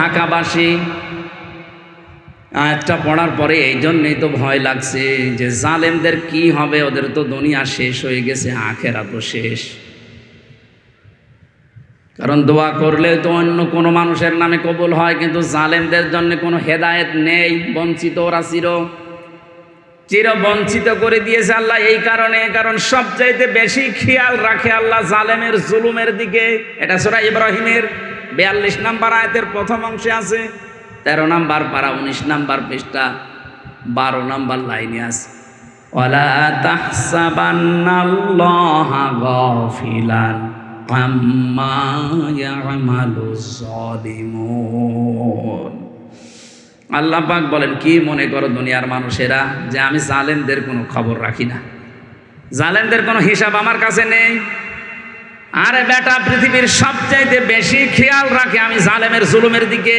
ঢাকাবাসী আয়াতটা পড়ার পরে এই জন্যই তো ভয় লাগছে যে জালেমদের কি হবে, ওদের তো দুনিয়া শেষ হয়ে গেছে, আখেরাতও শেষ। কারণ দোয়া করলে তো অন্য কোনো মানুষের নামে কবুল হয়, কিন্তু জালেমদের জন্য কোনো হেদায়েত নেই, বঞ্চিত ওরা চির বঞ্চিত করে দিয়েছে আল্লাহ। এই কারণে, কারণ সবচাইতে বেশি খেয়াল রাখে আল্লাহ জালেমের জুলুমের দিকে। এটা সূরা ইব্রাহিমের 42 নম্বর আয়াতের প্রথম অংশে আছে, 13 নম্বর পারা 19 নম্বর পৃষ্ঠা 12 নম্বর লাইনে আছে, ওয়ালা তাহসাবান্নাল্লাহা গাফিলান আম্মা ইয়ামালুজ জালিমুন। আল্লাহ পাক বলেন, কি মনে করো দুনিয়ার মানুষেরা যে আমি জালেমদের কোনো খবর রাখি না, জালেমদের কোনো হিসাব আমার কাছে নেই? আরে বেটা, পৃথিবীর সবচাইতে বেশি খেয়াল রাখে আমি জালেমের জুলুমের দিকে,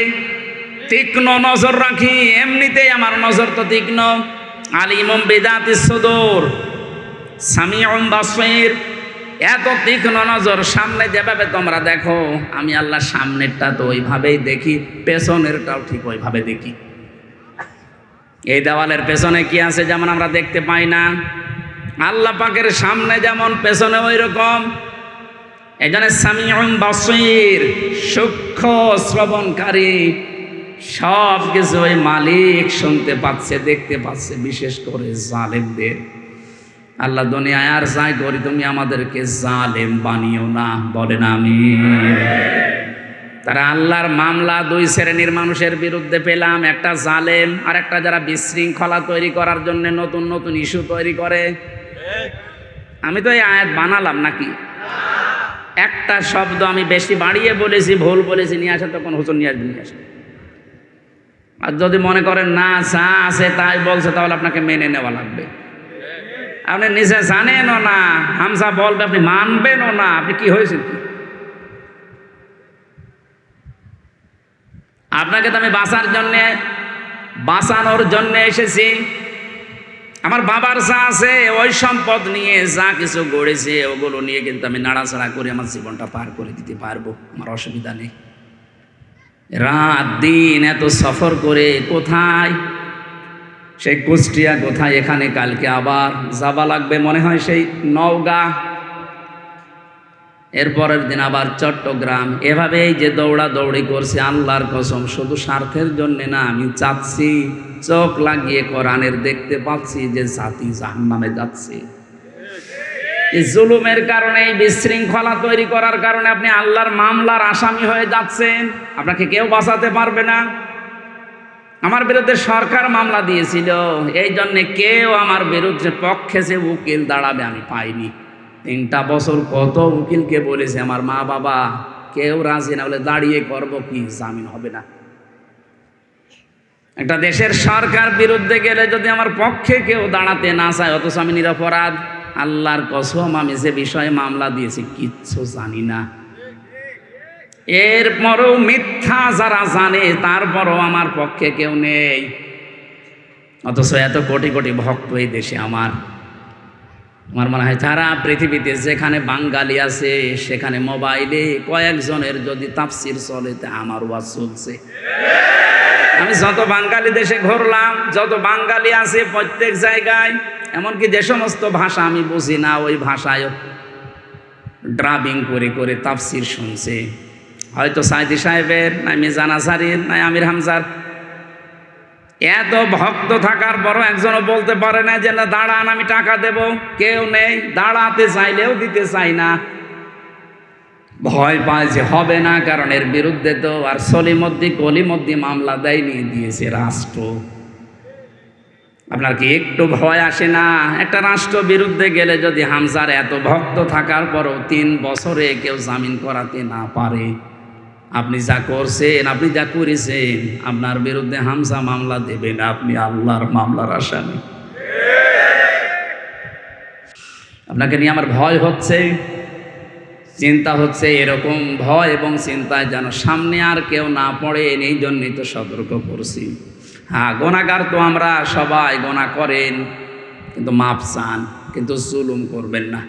তীক্ষ্ণ নজর রাখি। এমনিতেই আমার নজর তো তীক্ষ্ণ। আলিমুম বিদাতিস সুদূর সামিউম বাসীর, এত তীক্ষ্ণ নজর। সামনে যেভাবে তোমরা দেখো, আমি আল্লাহ সামনেরটা তো ওইভাবেই দেখি, পেছনেরটাও ঠিক ওইভাবে দেখি। এই দেওয়ালের পেছনে কি আছে যেমন আমরা দেখতে পাই না, আল্লাহ পাকের সামনে যেমন পেছনে ওই রকম। এই জন্য সামিউম বাসীর, সূক্ষ্ম শ্রবণকারী, সব কিছু ওই মালিক শুনতে পাচ্ছে, দেখতে পাচ্ছে। বিশেষ করে জালেমদের আল্লাহ দুনিয়ায় আর যাই করি, তুমি আমাদেরকে জালেম বানিও না, বলেন আমিন। তারা আল্লাহর মামলা দুই শ্রেণীর মানুষের বিরুদ্ধে পেলাম, একটা জালেম আর একটা যারা বিশৃঙ্খলা তৈরি করার জন্য নতুন নতুন ইস্যু তৈরি করে। আমি তো এই আয়াত বানালাম নাকি? একটা শব্দ আমি বেশি বাড়িয়ে বলেছি, ভুল বলেছি, নিয়ে আসে তখন হুজুর নিয়ে আসবে, নিয়ে আসে। আর যদি মনে করেন না যা আছে তাই বলছে, তাহলে আপনাকে মেনে নেওয়া লাগবে। আপনি নিজে জানেনও না, হামজা বলবে, আপনি মানবেনও না, আপনি কি হয়েছেন কি? আপনাকে তো আমি বাঁচানোর জন্য এসেছি। আমার বাবার যা আছে ওই সম্পদ নিয়ে যা কিছু গড়েছে ওগুলো নিয়ে কিন্তু আমি নাড়াচাড়া করে আমার জীবনটা পার করে দিতে পারবো, আমার অসুবিধা নেই। রাত দিন এত সফর করে কোথায়, সেই কুষ্টিয়া কোথায়, এখানে কালকে আবার যাবা লাগবে মনে হয় সেই নওগাঁ, এরপরের দিন আবার চট্টগ্রাম। এভাবেই যে দৌড়াদৌড়ি করছে, আল্লাহর কসম শুধু স্বার্থের জন্যে না, আমি চাচ্ছি, চোখ লাগিয়ে কোরআনের দেখতে পাচ্ছি যে জাতি জাহান্নামে যাচ্ছে। এই জুলুমের কারণে, এই বিশৃঙ্খলা তৈরি করার কারণে আপনি আল্লাহর মামলার আসামি হয়ে যাচ্ছেন। আপনাকে কেউ বাঁচাতে পারবে না। আমার বিরুদ্ধে সরকার মামলা দিয়েছিল, এই জন্যে কেউ আমার বিরুদ্ধে পক্ষে যে উকিল দাঁড়াবে আমি পাইনি। 3টা বছর কত উকিলকে বলেছে, আমার মা বাবা কেউ রাজি না, বলে দাঁড়িয়ে করবো কি, জামিন হবে না। একটা দেশের সরকার বিরুদ্ধে গেলে যদি আমার পক্ষে কেউ দাঁড়াতে না চায়, অথচ আমি নিরপরাধ, আল্লাহর কসম আমি যে বিষয়ে মামলা দিয়েছি কিচ্ছু জানি না। এরপরও মিথ্যা যারা জানে, তারপরও আমার পক্ষে কেউ নেই, অথচ এত কোটি কোটি ভক্ত এই দেশে। আমার মনে হয় সারা পৃথিবীতে যেখানে বাঙালি আছে, সেখানে মোবাইলে কয়েকজনের যদি তাফসির চলে, তা আমার ওয়াজ চলছে। আমি যত বাঙালি দেশে ঘুরলাম, যত বাঙালি আছে প্রত্যেক জায়গায়, এমনকি যে সমস্ত ভাষা আমি বুঝি না, ওই ভাষায় ড্রাবিং করে করে তাফসির শুনছে। হয়তো সাইদি সাহেবের, নাই মিজান আজহারির, নাই আমির হামজার। এত ভক্ত থাকার পরও একজনও বলতে পারে না যে না দাঁড়ান আমি টাকা দেব। কেউ নেই, দাঁড়াতে চাইলেও দিতে চাই না, ভয় পায় যে হবে না। কারণ এর বিরুদ্ধে তো আর সলিমদ্দি কলিমদ্দি মামলা দেয়নি, দিয়েছে রাষ্ট্র। আপনার কি একটু ভয় আসে না? একটা রাষ্ট্র বিরুদ্ধে গেলে যদি হামজার এত ভক্ত থাকার পরও 3 বছরে কেউ জামিন করাতে না পারে, আপনি যা করছেন, আপনি যা করেছেন, আপনার বিরুদ্ধে হামজা মামলা দেবে না, আপনি আল্লাহর মামলার আসামি। আপনাকে নিয়ে আমার ভয় হচ্ছে, চিন্তা হচ্ছে। এরকম ভয় এবং চিন্তায় যেন সামনে আর কেউ না পড়ে, এই জন্যই তো সতর্ক করছি। হ্যাঁ, গুনাহগার তো আমরা সবাই, গুনাহ করেন কিন্তু মাপ চান, কিন্তু জুলুম করবেন না।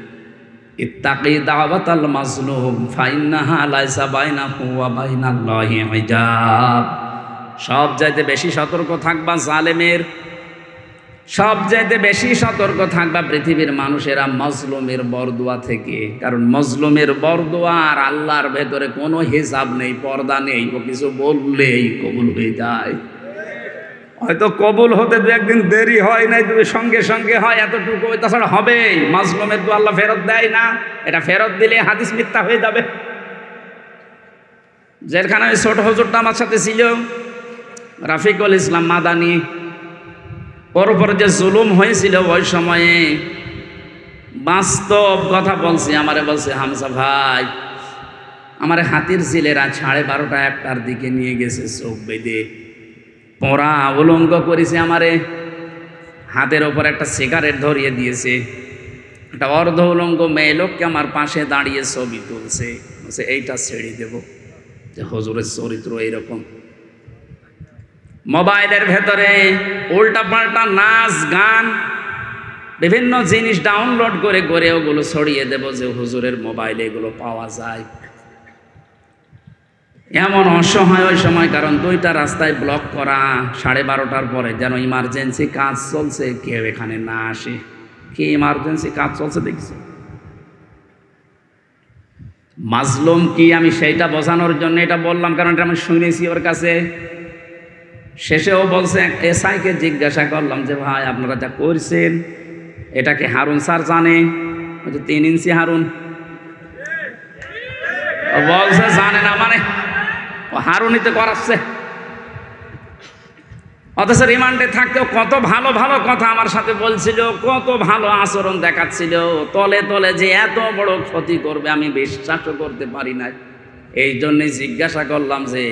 ইত্তাকি দাওয়াতাল মাজলুম ফাইন্নাহা লাইসা বাইনাহু ওয়া বাইনাল্লাহি হিজাব। সব চাইতে বেশি সতর্ক থাকবা জালেমের, সব চাইতে বেশি সতর্ক থাকবা পৃথিবীর মানুষেরা মজলুমের বরদোয়া থেকে। কারণ মজলুমের বরদোয়া আর আল্লাহর ভেতরে কোনো হিসাব নেই, পর্দা নেই, ও কিছু বললেই কবুল হয়ে যায়। হয়তো কবুল হতে দু একদিন দেরি হয় নাই, তুমি সঙ্গে সঙ্গে হয়, এতটুকু তাছাড়া হবেই। মাজলুমের দোয়া আল্লাহ ফেরত দেয় না, এটা ফেরত দিলে হাদিস মিথ্যা হয়ে যাবে। যেখানে ওই ছোট হুজুরটা আমার সাথে ছিল, রাফিকুল ইসলাম মাদানী, ওর উপর যে জুলুম হয়েছিল ওই সময়ে বাস্তব কথা বলছি। আমারে বলছে, হামজা ভাই, আমারে হাতির ছেলেরা 12:30 1টার দিকে নিয়ে গেছে, চোখ বেঁধে পড়া উলঙ্গ করেছে, আমারে হাতের ওপর একটা সিগারেট ধরিয়ে দিয়েছে, একটা অর্ধ উলঙ্গ মেয়ে লোককে আমার পাশে দাঁড়িয়ে ছবি তুলছে, বলছে এইটা ছেড়ে দেব। যে হুজুরের চরিত্র এইরকম। মোবাইলের ভেতরে উল্টা পাল্টা নাচ গান বিভিন্ন জিনিস ডাউনলোড করে করে ওগুলো ছড়িয়ে দেব যে হুজুরের মোবাইলে এগুলো পাওয়া যায়। এমন অসহায় ওই সময়, কারণ 2টা রাস্তায় ব্লক করা 12:30টার পরে, যেন ইমার্জেন্সি কাজ চলছে, কেউ এখানে না আসে। কি ইমার্জেন্সি কাজ চলছে দেখছি? মাজলুম কি আমি সেইটা বোঝানোর জন্য এটা বললাম, কারণ এটা আমি শুনেছি ওর কাছে। শেষেও বলছে, এসআইকে জিজ্ঞাসা করলাম যে ভাই আপনারা যা করছেন এটাকে হারুন স্যার জানে? 3 ইঞ্চি হারুন বলছে জানে না, মানে হারুনই তো করাচ্ছে। অথচ রিমান্ডে থাকতেও কত ভালো ভালো কথা আমার সাথে বলছিল, কত ভালো আচরণ দেখাচ্ছিল। তলে তলে যে এত বড় ক্ষতি করবে আমি বিশ্বাসও করতে পারি না। এই জন্যই জিজ্ঞাসা করলাম যে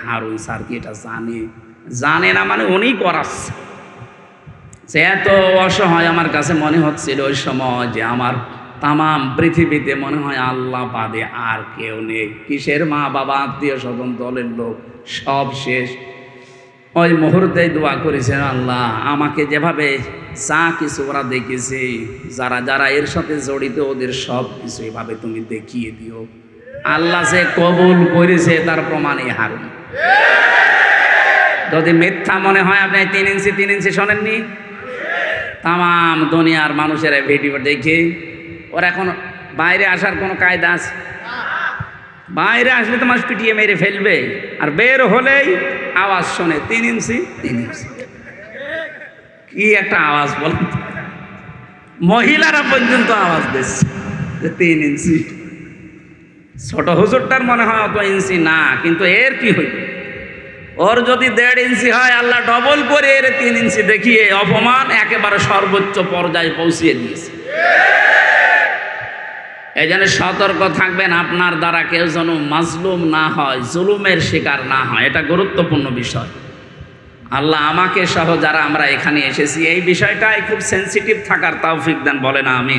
হারুন স্যার কি এটা জানে? জানে না মানে উনি করাচ্ছে। সে এত অসহায় আমার কাছে মনে হচ্ছিল ওই সময় যে আমার তামাম পৃথিবীতে মনে হয় আল্লাহ বাদে আর কেউ নেই। কিসের মা বাবা, আত্মীয় স্বজন, দলের লোক সব শেষ। ওই মুহূর্তেই দোয়া করেছেন, আল্লাহ আমাকে যেভাবে যা কিছু ওরা দেখেছে, যারা যারা এর সাথে জড়িত, ওদের সব কিছু এভাবে তুমি দেখিয়ে দিও। আল্লাহ যে কবুল করেছে তার প্রমাণই হারুন। যদি মিথ্যা মনে হয়, আপনি 3 ইঞ্চি শোনেননি? তাম দুনিয়ার মানুষের ভিডিও দেখে ওরা এখন বাইরে আসার কোনো কায়দা আছে? বাইরে আসলে তো মানুষ পিটিয়ে মেরে ফেলবে, আর বের হলেই আওয়াজ শোনে 3 ইঞ্চি। কি একটা আওয়াজ বলেন! মহিলারা পর্যন্ত আওয়াজ দিচ্ছে যে 3 ইঞ্চি। ছোট হুজুরটার মনে হয় অত ইঞ্চি না, কিন্তু এর কি হইবে? ওর যদি 1.5 ইঞ্চি হয়, আল্লাহ ডবল করে এর 3 ইঞ্চি দেখিয়ে অপমান একেবারে সর্বোচ্চ পর্যায়ে পৌঁছিয়ে দিয়েছে। এই জন্য সতর্ক থাকবেন, আপনার দ্বারা কেউ যেন মাজলুম না হয়, জুলুমের শিকার না হয়, এটা গুরুত্বপূর্ণ বিষয়। আল্লাহ আমাকে সহ যারা আমরা এখানে এসেছি এই বিষয়টাই খুব সেন্সিটিভ থাকার তৌফিক দেন, বলে না আমি।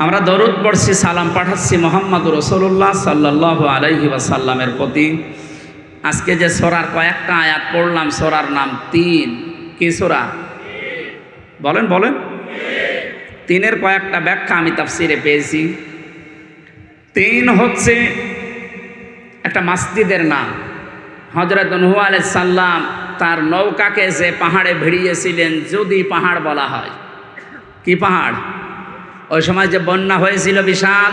আমরা দরুদ পড়ছি, সালাম পাঠাচ্ছি মুহাম্মদুর রাসূলুল্লাহ সাল্লাল্লাহু আলাইহি ওয়াসাল্লামের প্রতি। আজকে যে সূরার কয়েকটা আয়াত পড়লাম, সূরার নাম 3। কি সূরা? বলেন বলেন। 3-এর কয়েকটা ব্যাখ্যা আমি তাফসিরে পেয়েছি। 3 হচ্ছে একটা মসজিদের নাম। হযরত নূহ আলাইহিস সালাম তার নৌকাকে যে পাহাড়ে ভিড়িয়েছিলেন, যদি পাহাড় বলা হয়। কি পাহাড়? ওই সময় যে বন্যা হয়েছিল বিশাল,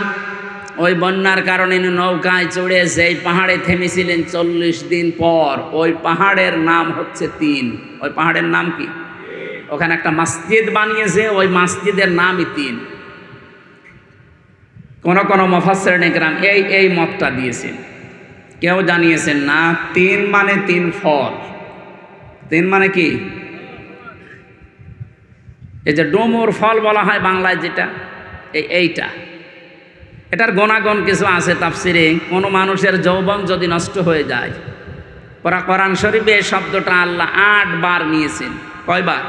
ওই বন্যার কারণে নৌকায় চড়ে যেই পাহাড়ে থেমেছিলেন 40 দিন পর, ওই পাহাড়ের নাম হচ্ছে 3। ওই পাহাড়ের নাম কি? ওখানে একটা মসজিদ বানিয়েছে, ওই মসজিদের নামই 3। কোন কোন মুফাসসিরিন ইকরাম এই মতটা দিয়েছেন। কেউ জানিয়েছেন না 3 মানে 3 ফল। 3 মানে কি? এই যে ডুমুর ফল বলা হয় বাংলায় যেটা, এইটা, এটার গুণাগুণ কিছু আছে তাফসিরে। কোনো মানুষের যৌবন যদি নষ্ট হয়ে যায়, কোরআন শরীফে এই শব্দটা আল্লাহ 8 বার নিয়েছেন। কয়বার?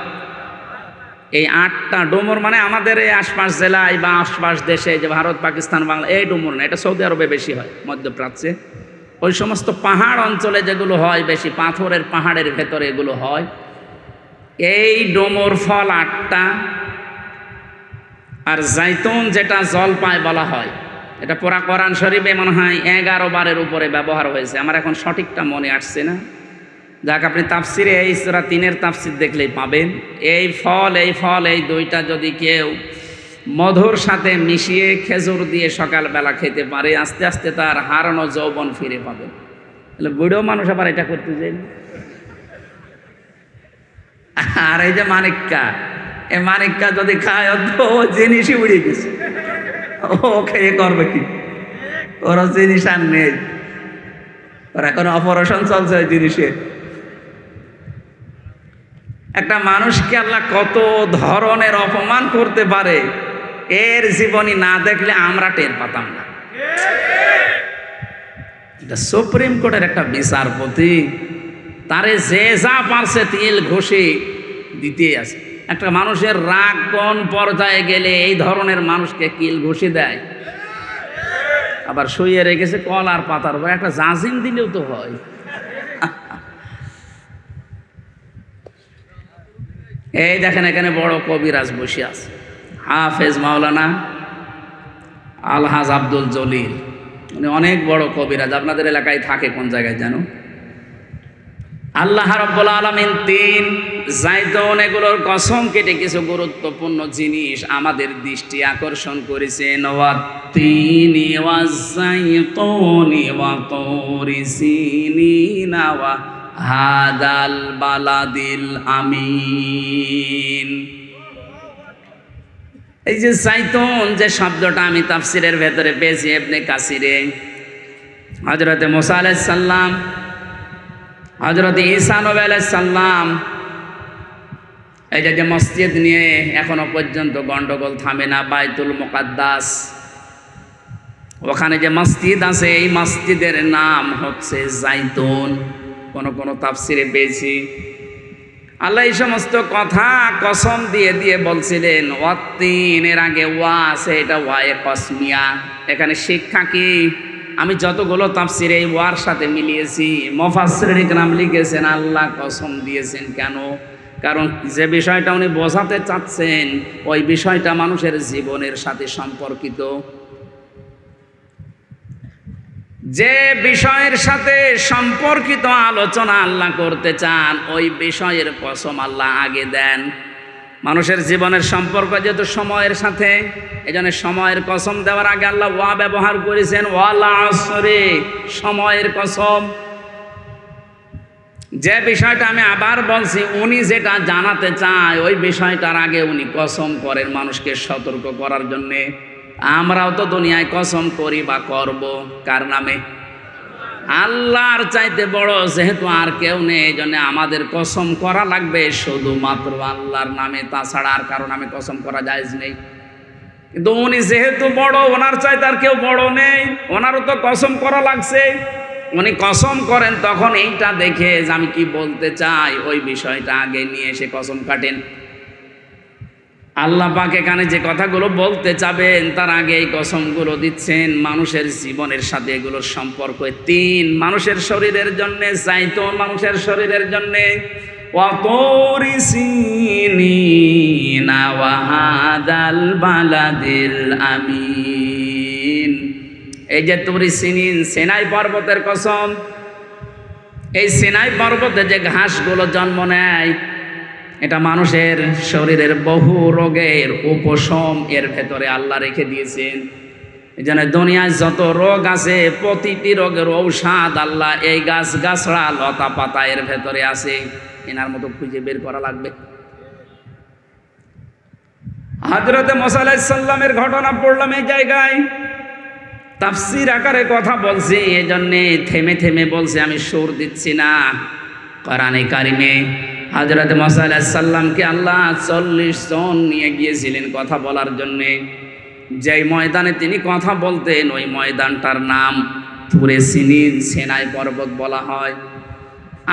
এই 8টা। ডুমুর মানে আমাদের এই আশপাশ জেলায় বা আশপাশ দেশে, যে ভারত, পাকিস্তান, বাংলা, এই ডুমুর না, এটা সৌদি আরবে বেশি হয়, মধ্যপ্রাচ্যে। ওই সমস্ত পাহাড় অঞ্চলে যেগুলো হয় বেশি, পাথরের পাহাড়ের ভেতরে এগুলো হয়। এই ডুমুর ফল 8টা। আর জাইতুন যেটা জলপাই বলা হয়, এটা পুরা কোরআন শরীফে মনে হয় 11 বারের উপরে ব্যবহার হয়েছে, আমার এখন সঠিকটা মনে আসছে না। যাক, আপনি তাফসিরে এই সূরা 3-এর তাফসির দেখলেই পাবেন। এই ফল এই দুইটা যদি কেউ মধুর সাথে মিশিয়ে খেজুর দিয়ে সকালবেলা খেতে পারে, আস্তে আস্তে তার হারানো যৌবন ফিরে পাবে। তাহলে বুড়ো মানুষ আবার এটা করতে চাই। আর এই যে মানিক্কা, এই মানিক্কা যদি খায় তো জিনিসই উড়ে গেছে, ও খেয়ে করবে কি? ওর জিনিস আর নেই, ওর এখন অপারেশন চলছে ওই জিনিসে। একটা মানুষকে আল্লাহ কত ধরনের অপমান করতে পারে, এর জীবনী না দেখলে আমরা টের পাতাম না। এটা সুপ্রিম কোর্টের একটা বিচারপতি, তারে যে যা পারছে তিল ঘষে দিতে আছে। একটা মানুষের রাগ কোন পর্যায়ে গেলে এই ধরনের মানুষকে কিল ঘষে দেয়, আবার শুয়ে রেখেছে কল আর পাতার উপর, একটা জাজিম দিলেও তো হয়। এই দেখেন এখানে বড় কবিরাজ বসে আছে, হাফেজ মাওলানা আলহাজ আব্দুল জলিল, উনি অনেক বড় কবিরাজ, আপনাদের এলাকায় থাকে কোন জায়গায় জানো? আল্লাহ রাব্বুল আলামিন 3 জাইতুন এগুলোর কসম কেটে কিছু গুরুত্বপূর্ণ জিনিস আমাদের দৃষ্টি আকর্ষণ করেছেন। ওয়াত-তিনি ওয়াজ-জাইতুনি ওয়া তুরি সিনিনা ওয়া হাদাল বালাদিল আমিন। এই যে জাইতুন যে শব্দটা আমি তাফসিরের ভেতরে পেয়েছি ইবনে কাসিরে, হযরত মুসা আলাইহিস সালাম, হযরত ঈসা নবী আলাইহিস সালাম, এই যে মসজিদ নিয়ে এখনো পর্যন্ত গন্ডগোল থামে না, বাইতুল মুকাদ্দাস, ওখানে যে মসজিদ আছে এই মসজিদের নাম হচ্ছে জাইতুন। কোন কোন তাফসিরে পেয়েছি আল্লাহ এই সমস্ত কথা কসম দিয়ে দিয়ে বলছিলেন। ওয়াত-তিনের আগে ওয়া আছে, এটা ওয়ায়ে কসমিয়া। এখানে শিক্ষা কি? আমি যতগুলো তাফসিরে এই ওয়ার সাথে মিলিয়েছি, মুফাসসিরিন ইকরাম লিখেছেন আল্লাহ কসম দিয়েছেন কেন? কারণ যে বিষয়টা উনি বোঝাতে চাচ্ছেন ওই বিষয়টা মানুষের জীবনের সাথে সম্পর্কিত। যে বিষয়ের সাথে সম্পর্কিত আলোচনা আল্লাহ করতে চান ওই বিষয়ের কসম আল্লাহ আগে দেন। মানুষের জীবনের সম্পর্ক যেহেতু সময়ের সাথে, এজন্য সময়ের কসম দেওয়ার আগে আল্লাহ ওয়া ব্যবহার করেছেন, ওয়াল আসরে, সময়ের কসম। যে বিষয়টা আমি আবার বলছি, উনি যেটা জানাতে চায় ওই বিষয়টার আগে উনি কসম করেন মানুষকে সতর্ক করার জন্যে। আমরাও তো দুনিয়ায় কসম করি বা করব কার নামে? আল্লাহর চাইতে বড় যেহেতু আর কেউ নেই, এই জন্য আমাদের কসম করা লাগবে শুধুমাত্র আল্লাহর নামে, তাছাড়া আর কারো নামে কসম করা জায়েজ নেই। কিন্তু উনি যেহেতু বড়, ওনার চাইতে আর কেউ বড় নেই, ওনারও তো কসম করা লাগছে। উনি কসম করেন তখন এইটা দেখে যে আমি কি বলতে চাই ওই বিষয়টা আগে নিয়ে এসে কসম কাটেন। আল্লাহ পাক এখানে যে কথাগুলো বলতে চাবেন তার আগে এই কসমগুলো দিচ্ছেন মানুষের জীবনের সাথে, এগুলোর সম্পর্ক। 3 মানুষের শরীরের জন্য জাইতুন, মানুষের শরীরের জন্য ওয়া তুরি সিনিনা ওয়া হাদাল বালাদিল আমিন। এই যে তুরি সিনিন, সিনাই পর্বতের কসম। এই সিনাই পর্বতে যে ঘাসগুলো জন্ম নেয় এটা মানুষের শরীরের বহু রোগের উপশম এর ভেতরে আল্লাহ রেখে দিয়েছেন। এই জন্য দুনিয়ায় যত রোগ আছে প্রতিটি রোগের ঔষধ আল্লাহ এই গাছ গাছড়া লতা পাতা এর ভেতরে আছে। এনার মতো খুঁজে বের করা লাগবে। হযরত মুসা আলাইহিস সালামের ঘটনা পড়লাম এই জায়গায়, তাফসীর আকারে কথা বলছি, এই জন্যে থেমে থেমে বলছি, আমি সুর দিচ্ছি না। কোরআনে কারিমে হযরত মুসা আলাইহিস সালামকে আল্লাহ 40 জন নিয়ে গিয়েছিলেন কথা বলার জন্যে। যেই ময়দানে তিনি কথা বলতেন ওই ময়দানটার নাম তুরে সিনিন, সিনাই পর্বত বলা হয়।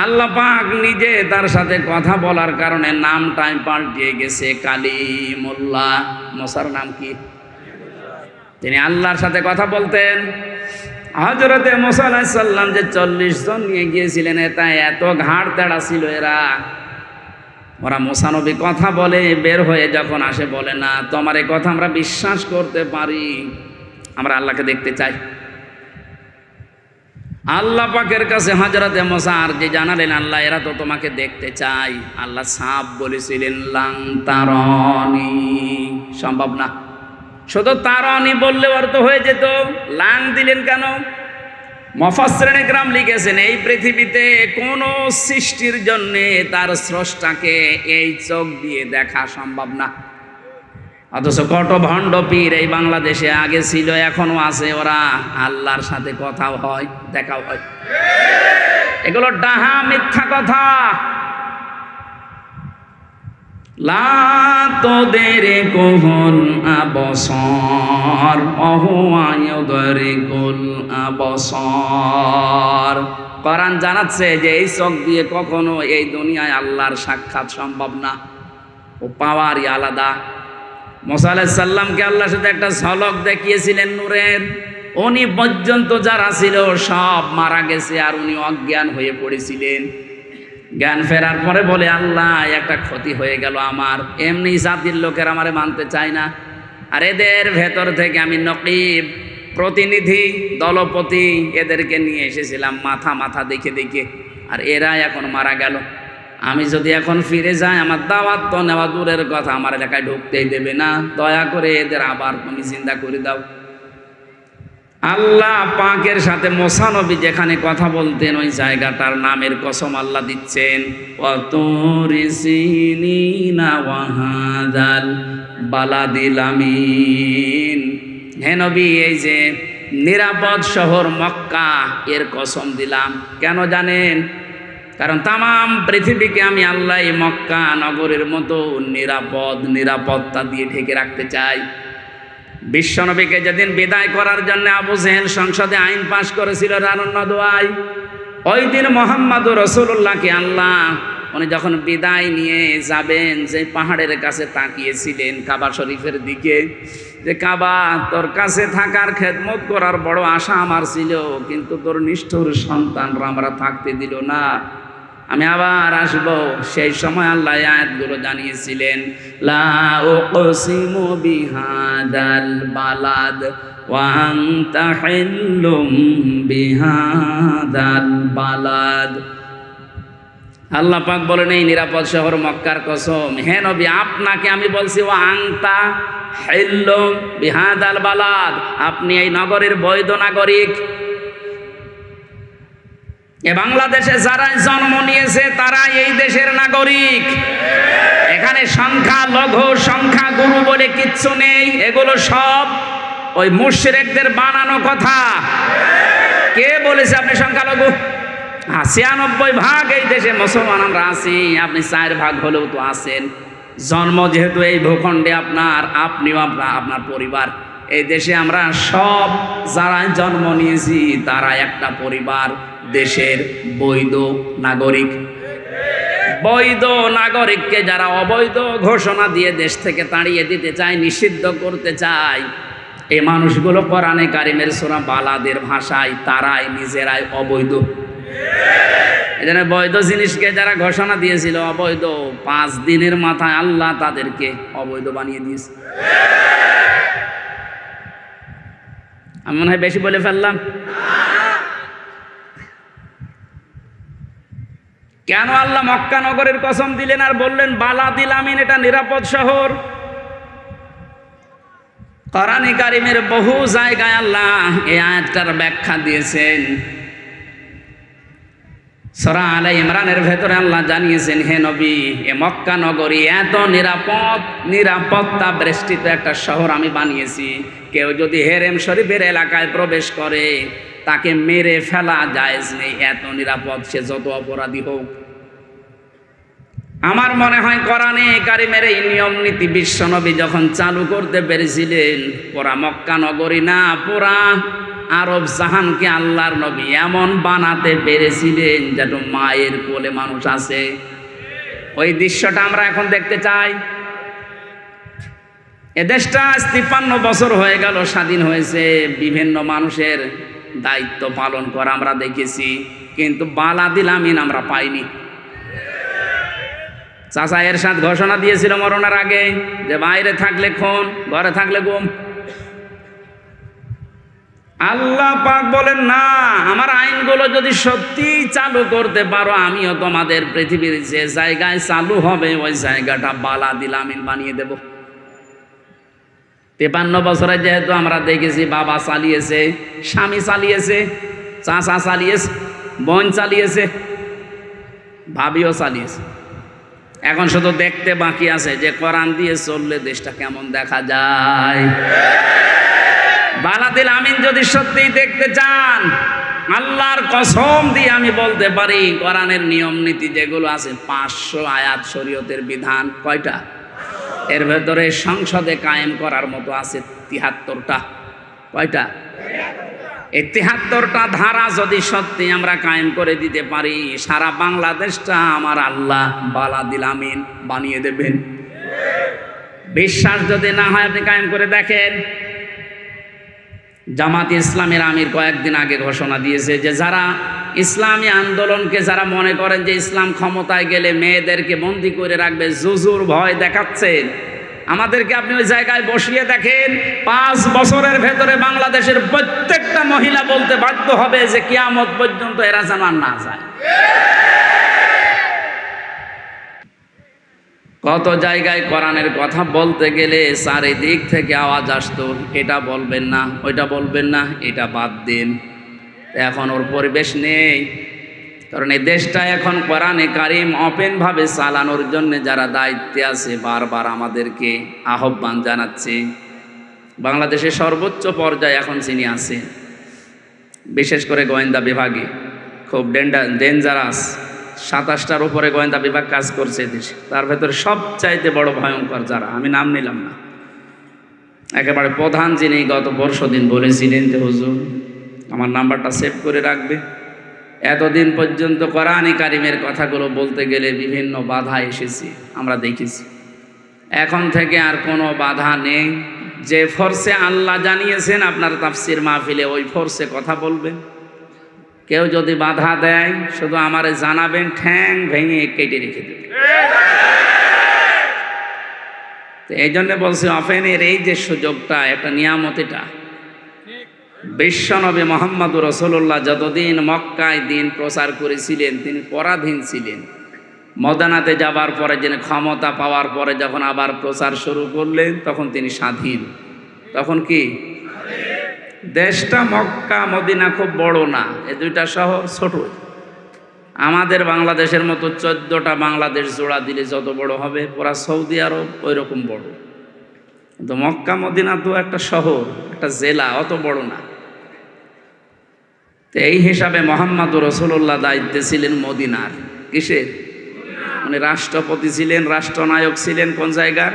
আল্লাহ পাক নিজে তার সাথে কথা বলার কারণে নামটাই পাল্টিয়ে গেছে কালিমুল্লাহ। মুসার নাম কি? তিনি আল্লাহর সাথে কথা বলতেন। হযরতে মুসা আলাইহিস সালাম যে 40 জন নিয়ে গিয়েছিলেন, এটা এত ঘাড় তেড়া ছিল এরা ওরা মুসা নবী কথা বলে বের হয়ে যখন আসে বলে না তোমার এই কথা আমরা বিশ্বাস করতে পারি, আমরা আল্লাহকে দেখতে চাই। আল্লাহ পাকের কাছে হযরতে মুসা আর যে জানালেন আল্লাহ এরা তো তোমাকে দেখতে চাই। আল্লাহ সাফ বলেছিলেন লাং তারানি, সম্ভব না। শুধু তারানি বললে অর্থ হয়ে যেত, লাং দিলেন কেন? মুফাসসিরিন ইকরাম লিখেছেন এই পৃথিবীতে কোন সৃষ্টির জন্য তার স্রষ্টাকে এই চোখ দিয়ে দেখা সম্ভব না। অথচ কত ভণ্ড পীর এই বাংলাদেশে আগে ছিল, এখনো আছে, ওরা আল্লাহর সাথে কথাও হয়, দেখাও হয়। এগুলো ডাহা মিথ্যা কথা। লা তুদরিকুল আবসার ওয়া হুয়া ইউদরিকুল আবসার। কোরআন জানাচ্ছে যে এই চোখ দিয়ে কখনো এই দুনিয়ায় আল্লাহর সাক্ষাৎ সম্ভব না, ও পাওয়ারই আলাদা। মুসা আলাইহিস সালামকে আল্লাহর সাথে একটা ঝলক দেখিয়েছিলেন নূরের, উনি পর্যন্ত যারা ছিল সব মারা গেছে আর উনি অজ্ঞান হয়ে পড়েছিলেন। জ্ঞান ফেরার পরে বলে আল্লাহ একটা ক্ষতি হয়ে গেল আমার, এমনি জাতির লোকের আমারে মানতে চায় না, আর এদের ভেতর থেকে আমি নকিব প্রতিনিধি দলপতি এদেরকে নিয়ে এসেছিলাম মাথা মাথা দেখে দেখে, আর এরা এখন মারা গেল। আমি যদি এখন ফিরে যাই আমার দাওয়াত তো নেওয়া দূরের কথা, আমার এলাকায় ঢুকতেই দেবে না, দয়া করে এদের আবার তুমি চিন্তা করে দাও। আল্লাহ পাকের সাথে মুসা নবী যেখানে কথা বলতেন ওই জায়গাটার নামের কসম আল্লাহ দিচ্ছেন, ওয়াতুরি সিনিনা ওয়া হাযাল বালাদিল আমিন। হে নবী এই যে নিরাপদ শহর মক্কা এর কসম দিলাম। কেন জানেন? কারণ তাম পৃথিবীকে আমি আল্লাহ মক্কা নগরের মতো নিরাপত্তা দিয়ে ঢেকে রাখতে চাই। বিশ্বনবীকে যেদিন বিদায় করার জন্য আবু জেহেল সংসদে আইন পাশ করেছিল রানুন্ন দোয়ায়, ওই দিন মুহাম্মদুর রাসূলুল্লাহকে আল্লাহ উনি যখন বিদায় নিয়ে যাবেন যে পাহাড়ের কাছে তাকিয়েছিলেন কাবা শরীফের দিকে, যে কাবা তোর কাছে থাকার খেদমত করার বড় আশা আমার ছিল, কিন্তু তোর নিষ্ঠুর সন্তানরা আমরা থাকতে দিল না, আমি আবার আসব। সেই সময় আল্লাহ আয়াতগুলো জানিয়েছিলেন, লা উকসিমু বিহাদাল বালাদ ওয়া আনতা হিল্লুম বিহাদাল বালাদ। আল্লাহ পাক বলেন এই নিরাপদ শহর মক্কার কসম, হে নবী আপনাকে আমি বলছি ওয়া আনতা হিল্লুম বিহাদাল বালাদ, আপনি এই নগরের বৈধ নাগরিক। এ বাংলাদেশে যারা জন্ম নিয়েছে তারা এই দেশের নাগরিক। এখানে সংখ্যা লঘু সংখ্যা গুরু বলে কিচ্ছু নেই, এগুলো সব ওই মুশরিকদের বানানো কথা। কে বলেছে আপনি সংখ্যালঘু? 96% এই দেশে মুসলমান আমরা আছি, আপনি 4% হলেও তো আছেন। জন্ম যেহেতু এই ভূখণ্ডে আপনার, আপনিও আপনার পরিবার, এই দেশে আমরা সব যারা জন্ম নিয়েছি তারা একটা পরিবার, দেশের বৈধ নাগরিক। বৈধ নাগরিককে যারা অবৈধ ঘোষণা দিয়ে দেশ থেকে তাড়িয়ে দিতে চায়, নিষিদ্ধ করতে চায়, এই মানুষগুলো কোরআনে কারিমের সূরা বালাদের ভাষায় তারাই নিজেরাই অবৈধ। এজন্য বৈধ জিনিসকে যারা ঘোষণা দিয়েছিল অবৈধ, 5 দিনের মাথায় আল্লাহ তাদেরকে অবৈধ বানিয়ে দিয়েছে। আমি মনে হয় বেশি বলে ফেললাম। কেন আল্লাহ মক্কা নগরের কসম দিলেন আর বললেন বালাদিল আমিন, এটা নিরাপদ শহর? কোরআনে কারিমের বহু জায়গায় আল্লাহ এই আয়াতটার ব্যাখ্যা দিয়েছেন। সূরা আলে ইমরানের ভেতরে আল্লাহ জানিয়েছেন, হে নবী এ মক্কা নগরী এত নিরাপত্তা বেষ্টিত একটা শহর আমি বানিয়েছি, কেউ যদি হেরেম শরীফের এলাকায় প্রবেশ করে তাকে মেরে ফেলা জায়েজ নেই, এত নিরাপদ, সে যত অপরাধী হোক। আমার মনে হয় কোরআনে কারিমের এই নিয়ম নীতি বিশ্বনবী যখন চালু করতে পেরেছিলেন, পুরা মক্কা নগরী না পুরা আরব জাহানকে আল্লাহর নবী এমন বানাতে পেরেছিলেন যেন মায়ের কোলে মানুষ আছে। ওই দৃশ্যটা আমরা এখন দেখতে চাই। এ দেশটা 53 বছর হয়ে গেল স্বাধীন হয়েছে, বিভিন্ন মানুষের দায়িত্ব পালন করা আমরা দেখেছি, কিন্তু বালাদিল আমিন আমরা পাইনি। চাচা এরশাদ ঘোষণা দিয়েছিল মরণের আগে যে বাইরে থাকলে খুন, ঘরে থাকলে গুম। আল্লাহ পাক বলেন না, আমার আইনগুলো যদি সত্যি চালু করতে পারো, আমিও তোমাদের পৃথিবীর যে জায়গায় চালু হবে ওই জায়গাটা বালাদিল আমিন বানিয়ে দেব। 53 বছরে যেহেতু আমরা দেখেছি, বাবা চালিয়েছে, স্বামী চালিয়েছে, চাচা চালিয়েছে, বোন চালিয়েছে, ভাবিও চালিয়েছে। এখন শুধু দেখতে বাকি আছে যে কোরআন দিয়ে চললে দেশটা কেমন দেখা যায়। বালাদিল আমিন যদি সত্যিই দেখতে চান, আল্লাহর কসম দিয়ে আমি বলতে পারি, কোরআনের নিয়ম নীতি যেগুলো আছে 500 আয়াত শরীয়তের বিধান, কয়টা? এর ভেতরে সংসদে কায়েম করার মতো আছে 73টা। কয়টা? এই 73টা ধারা যদি সত্যি আমরা কায়েম করে দিতে পারি, সারা বাংলাদেশটা আমার আল্লাহ বালাদিল আমিন বানিয়ে দেবেন। বিশ্বাস যদি না হয় আপনি কায়েম করে দেখেন। জামাত ইসলামের আমির কয়েকদিন আগে ঘোষণা দিয়েছে যে যারা ইসলামী আন্দোলনকে যারা মনে করেন যে ইসলাম ক্ষমতায় গেলে মেয়েদেরকে বন্দি করে রাখবে, জুজুর ভয় দেখাচ্ছেন, আমাদেরকে আপনি ওই জায়গায় বসিয়ে দেখেন, 5 বছরের ভেতরে বাংলাদেশের প্রত্যেকটা মহিলা বলতে বাধ্য হবে যে কিয়ামত পর্যন্ত এরা যেন আর না যায়। কত জায়গায় কোরআনের কথা বলতে গেলে চারিদিক থেকে আওয়াজ আসতো, এটা বলবেন না, ওইটা বলবেন না, এটা বাদ দিন। এখন ওর পরিবেশ নেই, কারণ এই দেশটা এখন কোরআনে কারিম ওপেনভাবে চালানোর জন্য যারা দায়িত্বে আছে বারবার আমাদেরকে আহ্বান জানাচ্ছে। বাংলাদেশের সর্বোচ্চ পর্যায়ে এখন যিনি আছে, বিশেষ করে গোয়েন্দা বিভাগে খুব ডেঞ্জারাস, 27টার উপরে গোয়েন্দা বিভাগ কাজ করছে দেশে, তার ভেতরে সবচাইতে বড় ভয়ঙ্কর যারা, আমি নাম নিলাম না, একেবারে প্রধান যিনি গত পরশুদিন বলেছিলেন যে হুজুর আমার নাম্বারটা সেভ করে রাখবে। এতদিন পর্যন্ত কোরআনে কারিমের কথাগুলো বলতে গেলে বিভিন্ন বাধা এসেছে, আমরা দেখেছি। এখন থেকে আর কোনো বাধা নেই। যে ফোর্সে আল্লাহ জানিয়েছেন আপনার তাফসির মাহফিলে, ওই ফোর্সে কথা বলবেন। কেউ যদি বাধা দেয় শুধু আমারে জানাবেন, ঠ্যাং ভেঙে কেটে রেখে দেবেন। তো এই জন্য বলছি, অফেনের এই যে সুযোগটা, একটা নিয়ামত, এটা বিশ্বনবী মুহাম্মদুর রাসূলুল্লাহ যতদিন মক্কায় দিন প্রচার করেছিলেন তিনি পরাধীন ছিলেন। মদিনাতে যাবার পরে যিনি ক্ষমতা পাওয়ার পরে যখন আবার প্রচার শুরু করলেন তখন তিনি স্বাধীন। তখন কি দেশটা মক্কা মদিনা খুব বড় না, এই দুইটা শহর ছোট। আমাদের বাংলাদেশের মতো 14টা বাংলাদেশ জোড়া দিলে যত বড় হবে, পুরা সৌদি আরব ওই রকম বড়। কিন্তু মক্কা মদিনা তো একটা শহর, একটা জেলা, অত বড় না। তো এই হিসাবে মুহাম্মদুর রাসূলুল্লাহ দায়িত্বে ছিলেন মদিনার। কিসের? মানে রাষ্ট্রপতি ছিলেন, রাষ্ট্রনায়ক ছিলেন কোন জায়গার?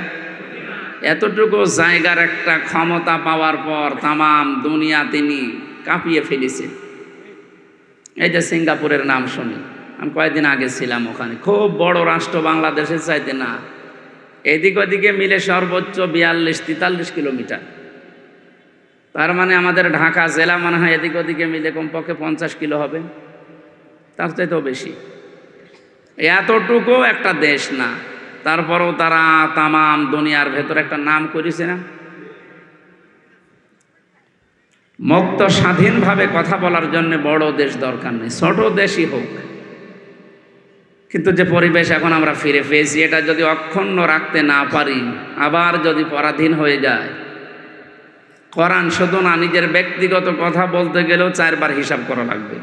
এতটুকু জায়গার একটা ক্ষমতা পাওয়ার পর তামাম দুনিয়া তিনি কাঁপিয়ে ফেলেছেন। এই যে সিঙ্গাপুরের নাম শুনি, আমি কয়েকদিন আগে ছিলাম ওখানে, খুব বড় রাষ্ট্র, বাংলাদেশের চাইতে না, এদিক ওদিকে মিলে সর্বোচ্চ 42-43 কিলোমিটার। তার মানে আমাদের ঢাকা জেলা মনে হয় এদিক ওদিকে মিলে কমপক্ষে 50 কিলো হবে, তার চাইতেও বেশি। এতটুকু একটা দেশ না, তারপরেও তারা তামাম দুনিয়ার ভেতর একটা নাম করেছে না। মুক্ত স্বাধীনভাবে কথা বলার জন্য বড় দেশ দরকার নেই, ছোট দেশই হোক। কিন্তু যে পরিবেশ এখন আমরা ফিরে পেয়েছি, এটা যদি অক্ষুণ্ণ রাখতে না পারি, আবার যদি পরাধীন হয়ে যায়, কোরআন শুধু না, নিজের ব্যক্তিগত কথা বলতে গেলেও 4 বার হিসাব করা লাগবে।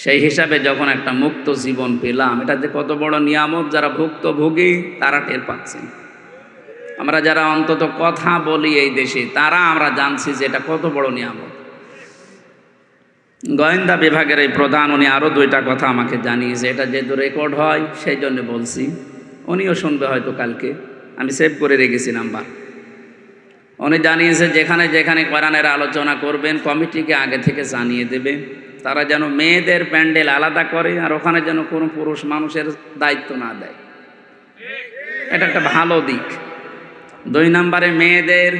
সেই হিসাবে যখন একটা মুক্ত জীবন পেলাম, এটা যে কত বড় নিয়ামত, যারা ভুক্তভোগী তারা টের পাচ্ছেন। আমরা যারা অন্তত কথা বলি এই দেশে, তারা আমরা জানছি যে এটা কত বড় নিয়ামত। গোয়েন্দা বিভাগের এই প্রধান, উনি আরও 2টা কথা আমাকে জানিয়েছে, এটা যেহেতু রেকর্ড হয় সেই জন্য বলছি, উনিও শুনবে হয়তো কালকে, আমি সেভ করে রেখেছি নাম্বার। উনি জানিয়েছে যেখানে যেখানে কোরআনের আলোচনা করবেন কমিটিকে আগে থেকে জানিয়ে দেবে, তারা যেন মেয়েদের প্যান্ডেল আলাদা করে, আর ওখানে যেন কোনো পুরুষ মানুষের দায়িত্ব না দেয়। এটা একটা ভালো দিক। 2 নম্বরে মেয়েদের